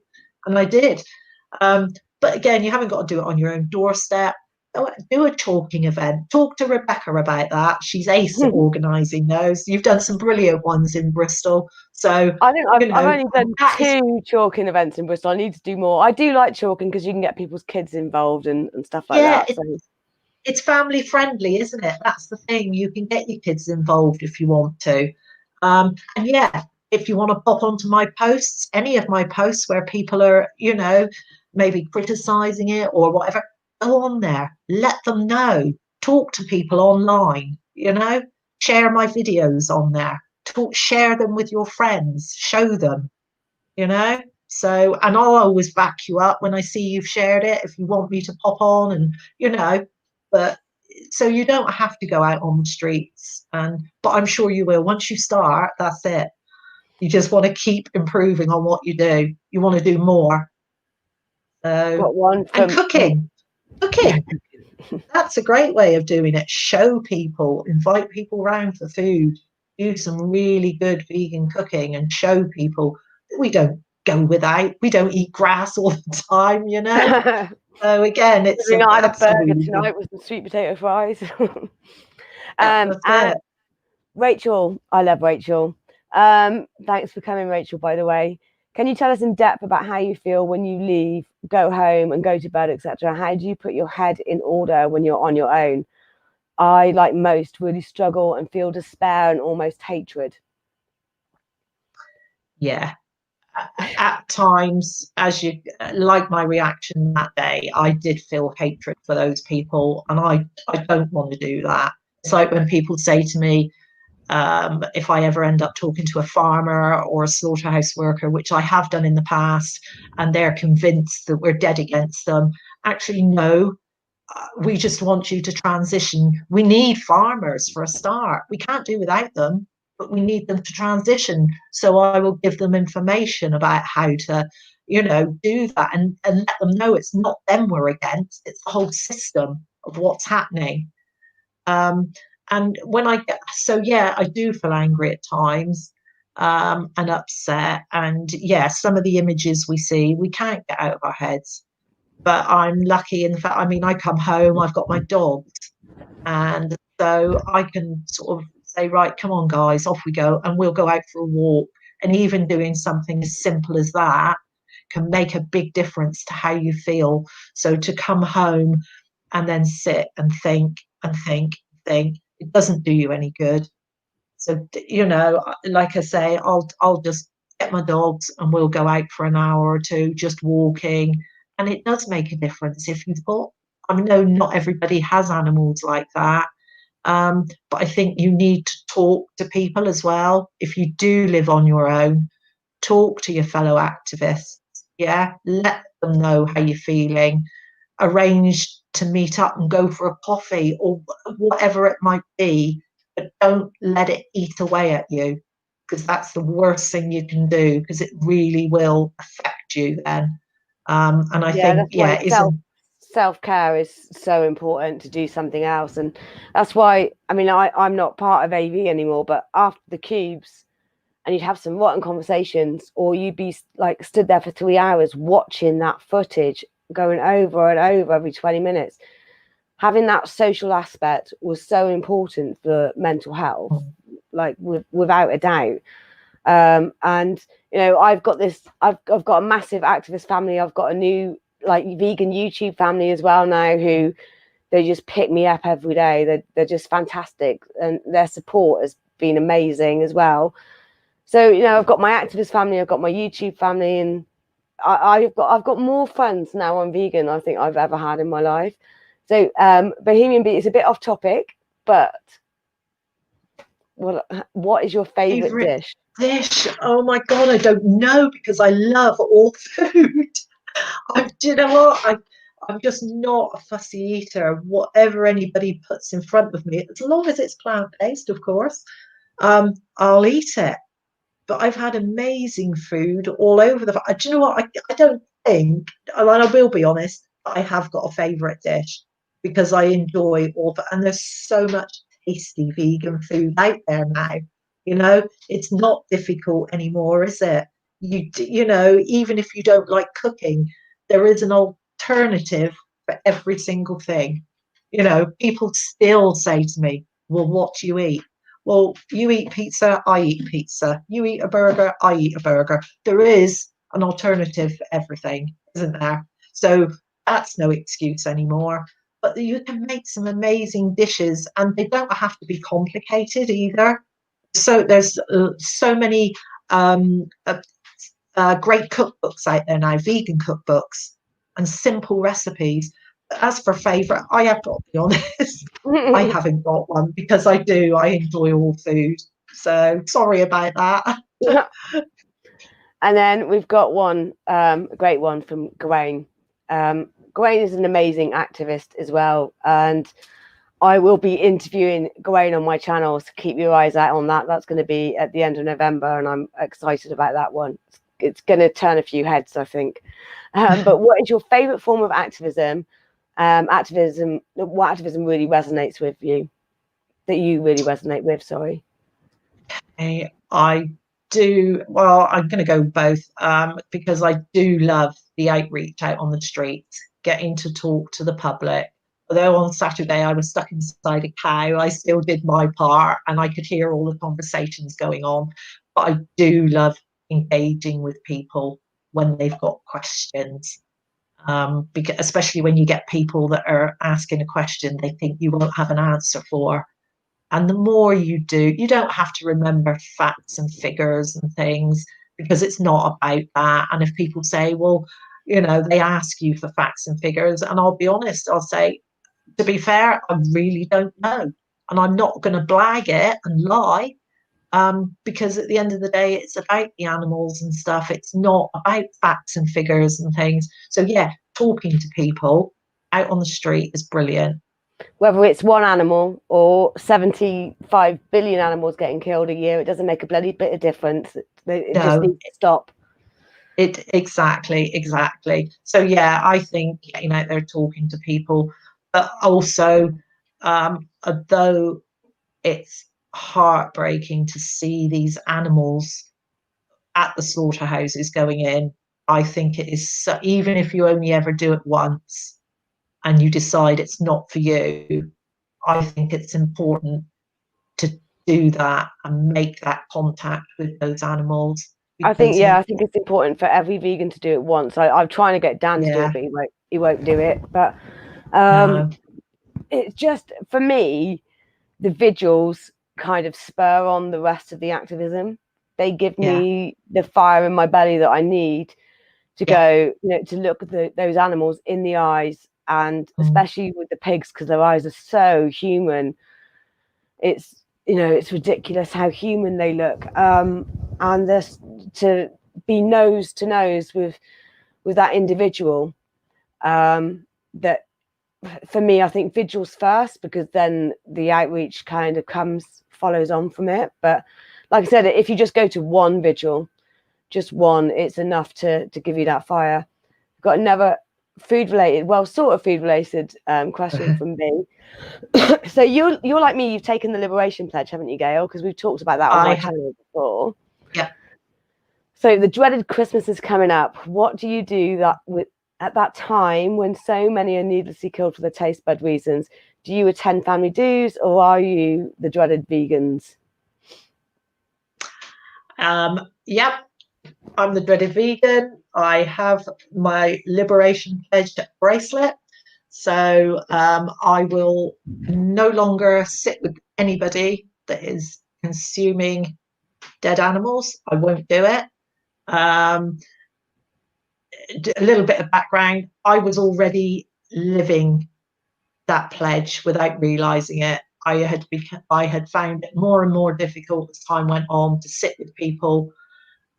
and I did. But again, you haven't got to do it on your own doorstep. Do a talking event. Talk to Rebecca about that. She's ace at organising those. You've done some brilliant ones in Bristol. So I think you know, I've only done 2 chalking events in Bristol. I need to do more. I do like chalking because you can get people's kids involved and stuff like that. So. It's family friendly, isn't it? That's the thing. You can get your kids involved if you want to. And yeah, if you want to pop onto my posts, any of my posts where people are, you know, maybe criticising it or whatever, go on there. Let them know. Talk to people online, you know, share my videos on there. Share them with your friends. Show them, you know. So, and I'll always back you up when I see you've shared it if you want me to pop on, and you know, but so you don't have to go out on the streets, but I'm sure you will. Once you start, that's it. You just want to keep improving on what you do. You want to do more. Got one and cooking. That's a great way of doing it. Show people, invite people around for food, do some really good vegan cooking, and show people that we don't go without. We don't eat grass all the time, you know. So again, it's I had a burger tonight with some sweet potato fries. And Rachel, I love Rachel. Thanks for coming, Rachel, by the way. Can you tell us in depth about how you feel when you leave, go home and go to bed, etc.? How do you put your head in order when you're on your own? I, like most, really struggle and feel despair and almost hatred. Yeah. At times, as you like my reaction that day, I did feel hatred for those people, and I don't want to do that. It's like when people say to me, if I ever end up talking to a farmer or a slaughterhouse worker, which I have done in the past, and they're convinced that we're dead against them. Actually, no, we just want you to transition. We need farmers for a start. We can't do without them, but we need them to transition. So I will give them information about how to, you know, do that, and let them know it's not them we're against, it's the whole system of what's happening. And when I get, so yeah, I do feel angry at times, and upset. And yeah, some of the images we see, we can't get out of our heads. But I'm lucky in the fact, I mean, I come home, I've got my dogs, and so I can sort of say, right, come on, guys, off we go, and we'll go out for a walk. And even doing something as simple as that can make a big difference to how you feel. So to come home and then sit and think, it doesn't do you any good. So, you know, like I say, I'll just get my dogs and we'll go out for an hour or two just walking. And it does make a difference if you've got, I know not everybody has animals like that, but I think you need to talk to people as well. If you do live on your own, talk to your fellow activists. Yeah, let them know how you're feeling. Arrange to meet up and go for a coffee or whatever it might be, but don't let it eat away at you, because that's the worst thing you can do, because it really will affect you then. And I think, self-care is so important to do something else. And that's why, I mean, I'm not part of AV anymore, but after the cubes, and you'd have some rotten conversations, or you'd be like stood there for 3 hours watching that footage going over and over every 20 minutes. Having that social aspect was so important for mental health, like without a doubt. And you know, I've got a massive activist family. I've got a new like vegan YouTube family as well now, who they just pick me up every day. They're just fantastic, and their support has been amazing as well. So, you know, I've got my activist family, I've got my YouTube family, and I've got more friends now I'm vegan I think I've ever had in my life. So Bohemian Beat is a bit off topic, but what is your favorite dish? Oh my god, I don't know, because I love all food. Do you know what? I'm just not a fussy eater. Whatever anybody puts in front of me, as long as it's plant-based, of course, I'll eat it. But I've had amazing food all over the. Do you know what? I don't think, and I will be honest, I have got a favourite dish because I enjoy all that. And there's so much tasty vegan food out there now. You know, it's not difficult anymore, is it? You know, even if you don't like cooking, there is an alternative for every single thing. You know, people still say to me, "Well, what do you eat?" Well, you eat pizza, I eat pizza. You eat a burger, I eat a burger. There is an alternative for everything, isn't there? So that's no excuse anymore. But you can make some amazing dishes, and they don't have to be complicated either. So there's so many great cookbooks out there now, vegan cookbooks, and simple recipes. As for favourite, I have got to be honest, I haven't got one because I enjoy all food. So sorry about that. And then we've got one, a great one from Gawain. Gawain is an amazing activist as well. And I will be interviewing Gawain on my channel, so keep your eyes out on that. That's going to be at the end of November, and I'm excited about that one. It's going to turn a few heads, I think. But what is your favourite form of activism? What activism really resonates with you, that you really resonate with? Sorry. I do. Well, I'm going to go both because I do love the outreach out on the streets, getting to talk to the public. Although on Saturday I was stuck inside a cow, I still did my part and I could hear all the conversations going on. But I do love engaging with people when they've got questions. Because especially when you get people that are asking a question they think you won't have an answer for. And the more you do, you don't have to remember facts and figures and things because it's not about that. And if people say, well, you know, they ask you for facts and figures, and I'll be honest, I'll say, to be fair, I really don't know. And I'm not going to blag it and lie because at the end of the day, it's about the animals and stuff. It's not about facts and figures and things. So, yeah, talking to people out on the street is brilliant. Whether it's one animal or 75 billion animals getting killed a year, it doesn't make a bloody bit of difference. It just needs to stop. Exactly. So, yeah, I think getting out there talking to people, but also, although it's heartbreaking to see these animals at the slaughterhouses going in, I think it is so, even if you only ever do it once and you decide it's not for you, I think it's important to do that and make that contact with those animals. I think it's important for every vegan to do it once. I'm trying to get Dan to do it, but he won't do it. But it's just, for me, the vigils kind of spur on the rest of the activism. They give me the fire in my belly that I need to go, you know, to look at those animals in the eyes, and especially with the pigs, because their eyes are so human. It's, you know, it's ridiculous how human they look. And this, to be nose to nose with that individual, that for me, I think vigils first, because then the outreach kind of follows on from it. But like I said, if you just go to one vigil, just one, it's enough to give you that fire. Got another food related question from me. So you're like me, you've taken the Liberation Pledge, haven't you, Gail? Because we've talked about that on my channel before. Yeah. So the dreaded Christmas is coming up. What do you do at that time when so many are needlessly killed for their taste bud reasons? Do you attend family dues, or are you the dreaded vegans? Yep, I'm the dreaded vegan. I have my Liberation Pledge bracelet. So I will no longer sit with anybody that is consuming dead animals. I won't do it. A little bit of background. I was already living that pledge without realizing it. I had found it more and more difficult as time went on to sit with people.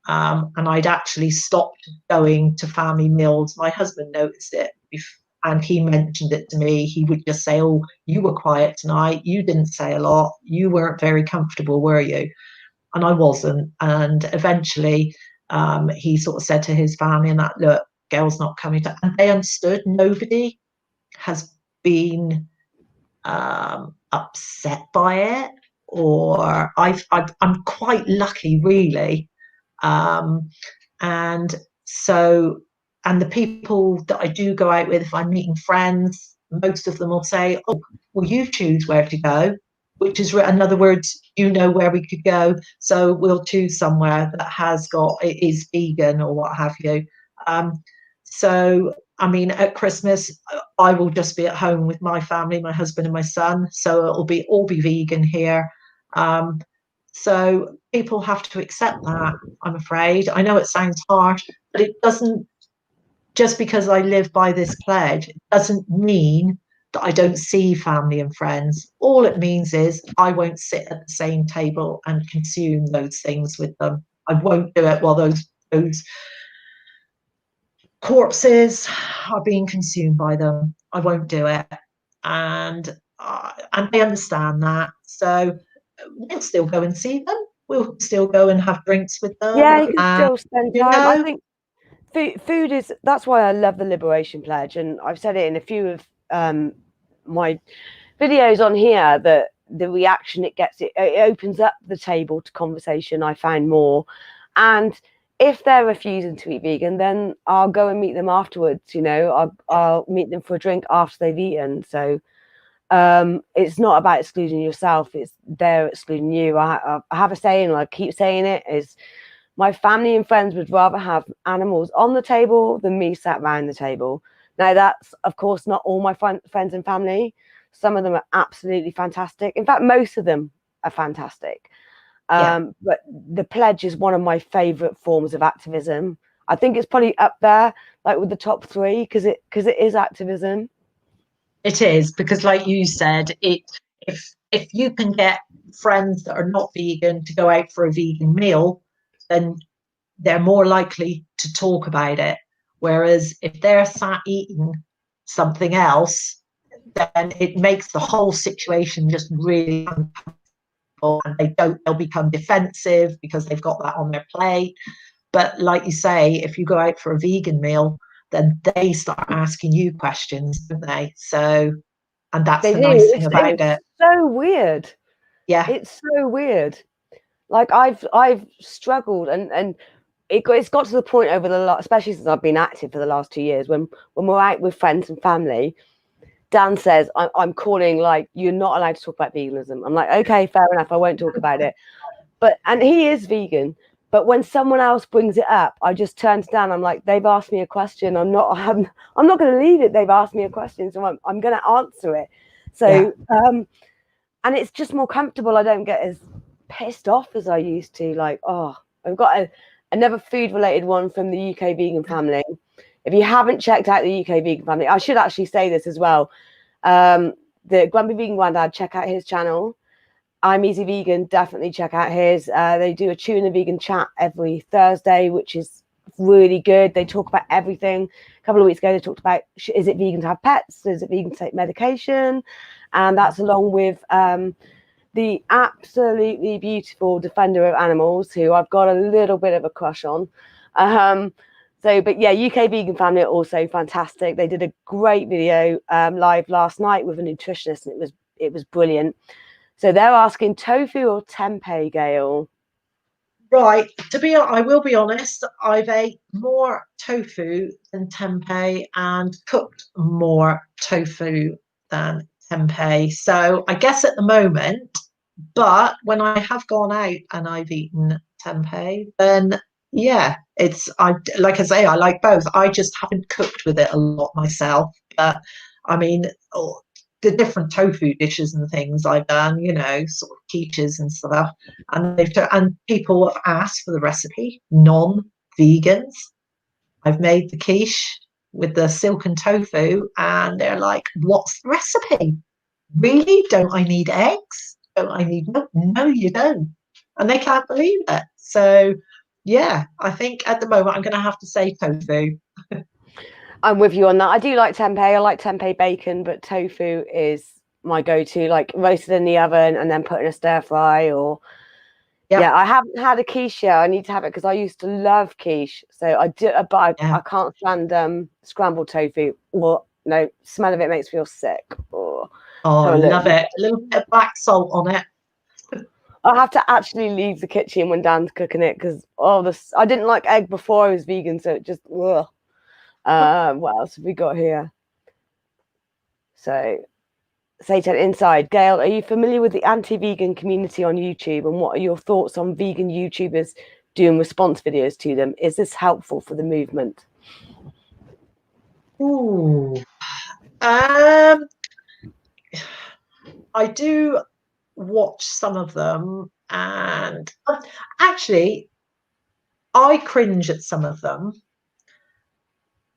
And I'd actually stopped going to family meals. My husband noticed it, and he mentioned it to me, he would just say, "Oh, you were quiet tonight. You didn't say a lot. You weren't very comfortable, were you?" And I wasn't. And eventually, he sort of said to his family and that, "Look, Gail's not coming to," and they understood. Nobody has been upset by it, or I'm quite lucky, really. And so, and the people that I do go out with, if I'm meeting friends, most of them will say, "Oh, well, you choose where to go," which is, in other words, you know where we could go. So we'll choose somewhere that it is vegan or what have you. So, I mean, at Christmas, I will just be at home with my family, my husband and my son. So it'll all be vegan here. So people have to accept that, I'm afraid. I know it sounds harsh, but it doesn't, just because I live by this pledge, it doesn't mean that I don't see family and friends. All it means is I won't sit at the same table and consume those things with them. I won't do it while those corpses are being consumed by them. I won't do it. And they understand that. So we'll still go and see them. We'll still go and have drinks with them. Yeah, you can still spend you time. I know? think food is, that's why I love the Liberation Pledge, and I've said it in a few of my videos on here, that the reaction it gets, it opens up the table to conversation, I find more. And if they're refusing to eat vegan, then I'll go and meet them afterwards, you know. I'll meet them for a drink after they've eaten. So it's not about excluding yourself, it's they're excluding you. I have a saying, and I keep saying it, is my family and friends would rather have animals on the table than me sat around the table. Now, that's, of course, not all my friends and family. Some of them are absolutely fantastic. In fact, most of them are fantastic. But the pledge is one of my favourite forms of activism. I think it's probably up there, like with the top 3, because it is activism. It is, because like you said, if you can get friends that are not vegan to go out for a vegan meal, then they're more likely to talk about it. Whereas if they're sat eating something else, then it makes the whole situation just really uncomfortable, and they'll become defensive because they've got that on their plate. But like you say, if you go out for a vegan meal, then they start asking you questions, don't they? So, and that's the nice thing about it. So weird. Yeah, it's so weird. Like I've struggled, and it's got to the point over the last, especially since I've been active for the last 2 years, when we're out with friends and family, Dan says, I'm calling, like, you're not allowed to talk about veganism. I'm like, okay, fair enough, I won't talk about it. And he is vegan, but when someone else brings it up, I just turn to Dan. I'm like, they've asked me a question. I'm not going to leave it. They've asked me a question, so I'm going to answer it. So, and it's just more comfortable. I don't get as pissed off as I used to. Like, oh, I've got another food-related one from the UK vegan family. If you haven't checked out the UK vegan family, I should actually say this as well. The Grumpy Vegan Grandad, check out his channel. I'm Easy Vegan, definitely check out his. They do a Tuna Vegan chat every Thursday, which is really good. They talk about everything. A couple of weeks ago, they talked about, is it vegan to have pets? Is it vegan to take medication? And that's along with the absolutely beautiful Defender of Animals, who I've got a little bit of a crush on. But yeah, UK Vegan Family are also fantastic. They did a great video live last night with a nutritionist, and it was brilliant. So they're asking tofu or tempeh, Gail? Right. I will be honest, I've ate more tofu than tempeh and cooked more tofu than tempeh. So I guess at the moment, but when I have gone out and I've eaten tempeh, then yeah, like I say, I like both. I just haven't cooked with it a lot myself. But I mean, the different tofu dishes and things I've done, you know, sort of quiches and stuff, and people have asked for the recipe. Non-vegans, I've made the quiche with the silken tofu, and they're like, "What's the recipe? Really? Don't I need eggs? Don't I need milk? No, you don't." And they can't believe it. So yeah, I think at the moment I'm going to have to say tofu. I'm with you on that. I do like tempeh. I like tempeh bacon, but tofu is my go-to, like roasted in the oven and then put in a stir fry. Or yeah, I haven't had a quiche yet. I need to have it because I used to love quiche. So I do, but I can't stand scrambled tofu. Or no, smell of it makes me feel sick. Oh, I love it. A little bit of black salt on it. I'll have to actually leave the kitchen when Dan's cooking it because I didn't like egg before I was vegan, so it just ugh. What else have we got here? So, Satan Inside. Gail, are you familiar with the anti-vegan community on YouTube, and what are your thoughts on vegan YouTubers doing response videos to them? Is this helpful for the movement? Ooh. I do watch some of them, and actually I cringe at some of them,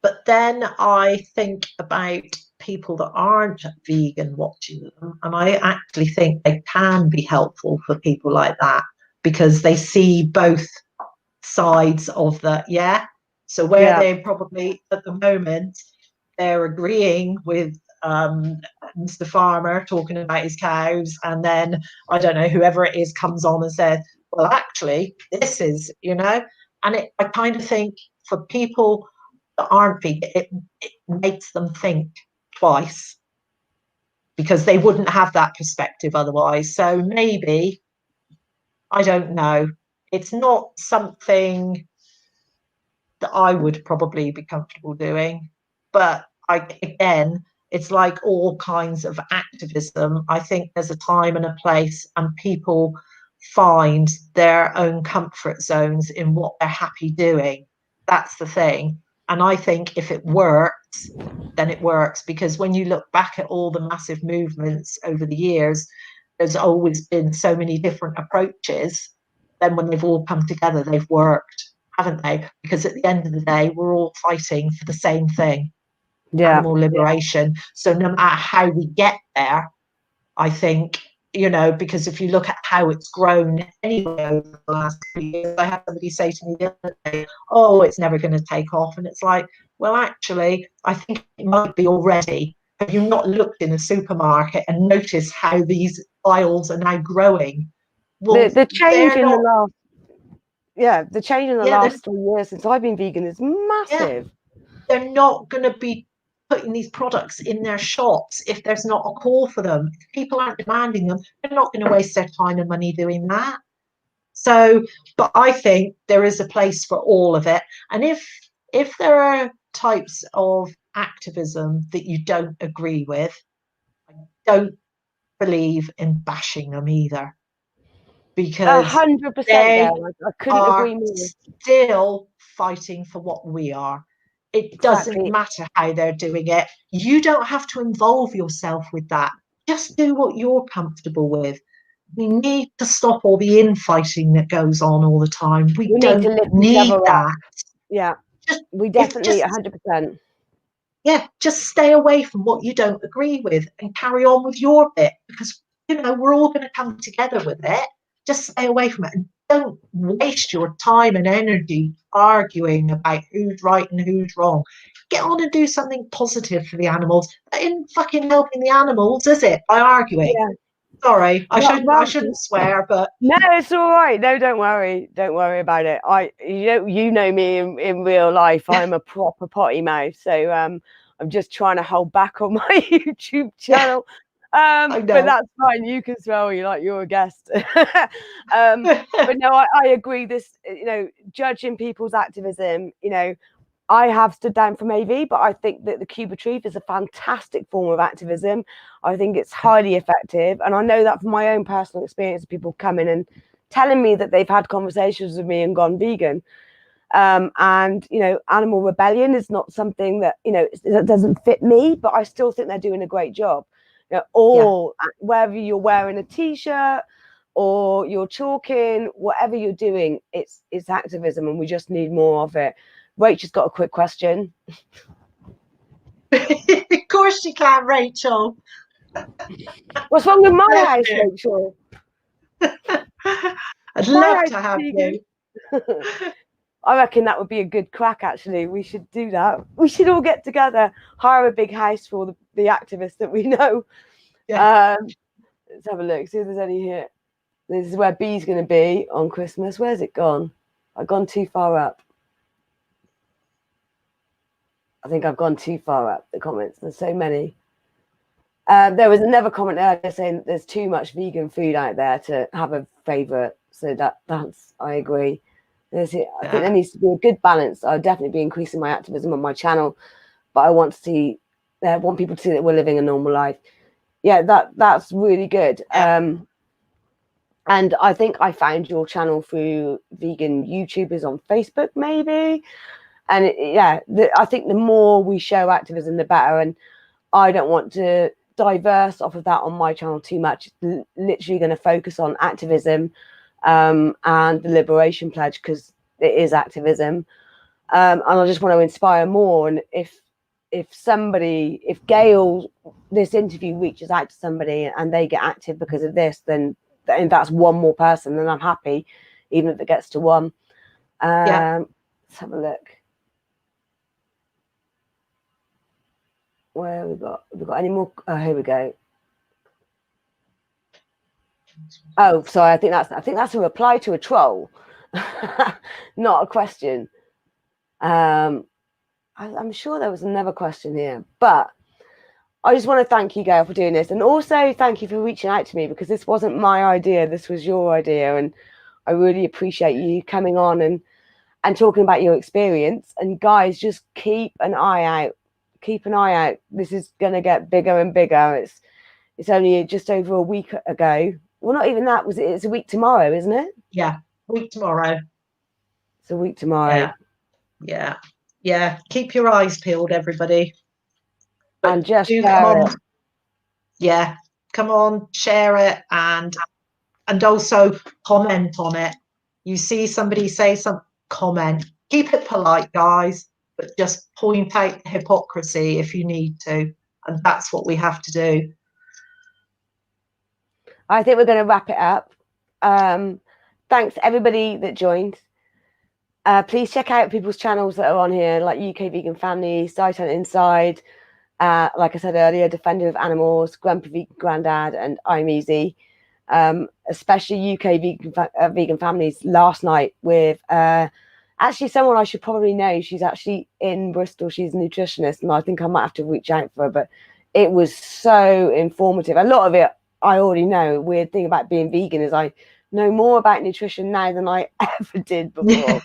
but then I think about people that aren't vegan watching them, and I actually think they can be helpful for people like that because they see both sides of so where they probably at the moment they're agreeing with Mr. Farmer talking about his cows, and then I don't know, whoever it is comes on and says, well, actually this is, and I kind of think for people that aren't vegan, it makes them think twice because they wouldn't have that perspective otherwise. So maybe, I don't know, it's not something that I would probably be comfortable doing, but again, it's like all kinds of activism. I think there's a time and a place, and people find their own comfort zones in what they're happy doing. That's the thing. And I think if it works, then it works, because when you look back at all the massive movements over the years, there's always been so many different approaches. Then when they've all come together, they've worked, haven't they? Because at the end of the day, we're all fighting for the same thing, animal liberation. So no matter how we get there, I think, because if you look at how it's grown anyway over the last few years, I had somebody say to me the other day, oh, it's never going to take off. And it's like, well, actually, I think it might be already. Have you not looked in a supermarket and noticed how these aisles are now growing? Well, the change in the last 3 years since I've been vegan is massive. They're not going to be putting these products in their shops if there's not a call for them. If people aren't demanding them, they're not going to waste their time and money doing that. So, but I think there is a place for all of it. And if there are types of activism that you don't agree with, I don't believe in bashing them either. Because 100%, they I couldn't agree more. Still fighting for what we are. It doesn't matter how they're doing it. You don't have to involve yourself with that. Just do what you're comfortable with. We need to stop all the infighting that goes on all the time. We don't need that. Yeah, we definitely 100%. Yeah, just stay away from what you don't agree with and carry on with your bit, because we're all going to come together with it. Just stay away from it and don't waste your time and energy arguing about who's right and who's wrong. Get on and do something positive for the animals. That isn't fucking helping the animals, is it? By arguing. Yeah. Sorry, I shouldn't swear, but no, it's all right. No, don't worry about it. You know me in real life. I'm a proper potty mouth, so I'm just trying to hold back on my YouTube channel. But that's fine. You can swear you're a guest. But no, I agree. This, judging people's activism, I have stood down from AV, but I think that the Cuba Truth is a fantastic form of activism. I think it's highly effective. And I know that from my own personal experience, people coming and telling me that they've had conversations with me and gone vegan. And, animal rebellion is not something that, that doesn't fit me, but I still think they're doing a great job. Whether you're wearing a T-shirt or you're talking, whatever you're doing, it's activism, and we just need more of it. Rachel's got a quick question. Of course you can, Rachel. What's wrong with my house, Rachel? I'd love to have you. I reckon that would be a good crack, actually. We should do that. We should all get together, hire a big house for all the activists that we know. Yeah. Let's have a look, see if there's any here. This is where B's going to be on Christmas. Where's it gone? I've gone too far up. I think I've gone too far up, the comments. There's so many. There was another comment earlier saying that there's too much vegan food out there to have a favourite. So that's I agree. I think there needs to be a good balance. I'll definitely be increasing my activism on my channel, but I want to see, I want people to see that we're living a normal life. Yeah, that's really good. And I think I found your channel through vegan YouTubers on Facebook, maybe. And I think the more we show activism, the better. And I don't want to diverse off of that on my channel too much. It's literally going to focus on activism and the Liberation Pledge, because it is activism. And I just want to inspire more. And if Gail, this interview reaches out to somebody and they get active because of this, then that's one more person, and I'm happy, even if it gets to one. Let's have a look. Where have we got any more? Oh, here we go. Oh, sorry. I think that's a reply to a troll, not a question. I'm sure there was another question here, but I just want to thank you, Gail, for doing this, and also thank you for reaching out to me, because this wasn't my idea. This was your idea, and I really appreciate you coming on and talking about your experience. And guys, just keep an eye out. Keep an eye out. This is going to get bigger and bigger. It's only just over a week ago. Well, not even that. It's a week tomorrow, isn't it? Yeah, week tomorrow. It's a week tomorrow. Yeah. Keep your eyes peeled, everybody. But and just come on. Yeah, come on, share it, and also comment on it. You see somebody say some, comment. Keep it polite, guys, but just point out the hypocrisy if you need to, and that's what we have to do. I think we're going to wrap it up. Thanks everybody that joined. Please check out people's channels that are on here, like UK Vegan Family, Sight on Inside, like I said earlier, Defender of Animals, Grumpy Vegan Grandad, and I'm Easy. Especially UK Vegan Families last night with actually someone I should probably know. She's actually in Bristol. She's a nutritionist, and I think I might have to reach out for her. But it was so informative. A lot of it I already know. Weird thing about being vegan is I know more about nutrition now than I ever did before.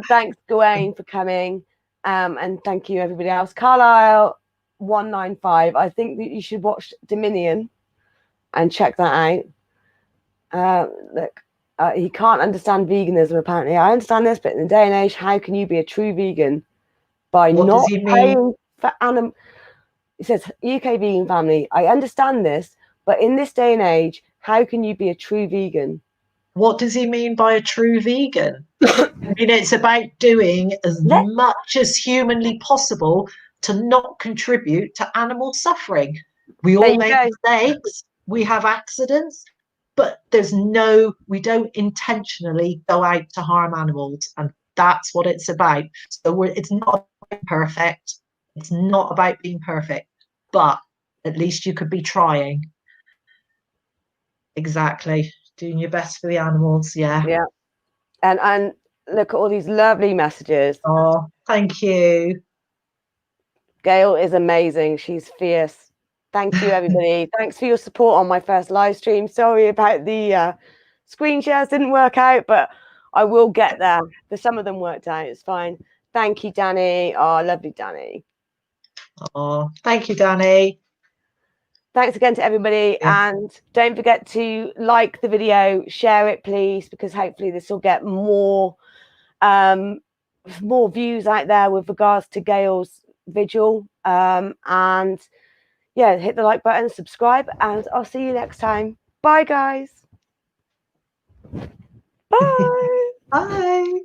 Thanks, Gawain, for coming. And thank you, everybody else. Carlisle 195. I think that you should watch Dominion and check that out. Look, he can't understand veganism, apparently. I understand this, but in the day and age, how can you be a true vegan by not paying for animal? It says, UK Vegan Family, I understand this, but in this day and age, how can you be a true vegan? What does he mean by a true vegan? I mean, it's about doing as much as humanly possible to not contribute to animal suffering. We all make mistakes, we have accidents, but we don't intentionally go out to harm animals, and that's what it's about. So it's not perfect. It's not about being perfect, but at least you could be trying. Exactly. Doing your best for the animals. Yeah. And look at all these lovely messages. Oh, thank you. Gail is amazing. She's fierce. Thank you, everybody. Thanks for your support on my first live stream. Sorry about the screen shares didn't work out, but I will get there. Some of them worked out. It's fine. Thank you, Danny. Oh, lovely, Danny. Oh, thank you, Danny. Thanks again to everybody. Yeah. And don't forget to like the video, share it, please, because hopefully this will get more views out there with regards to Gail's vigil. And yeah, hit the like button, subscribe, and I'll see you next time. Bye, guys. Bye. Bye.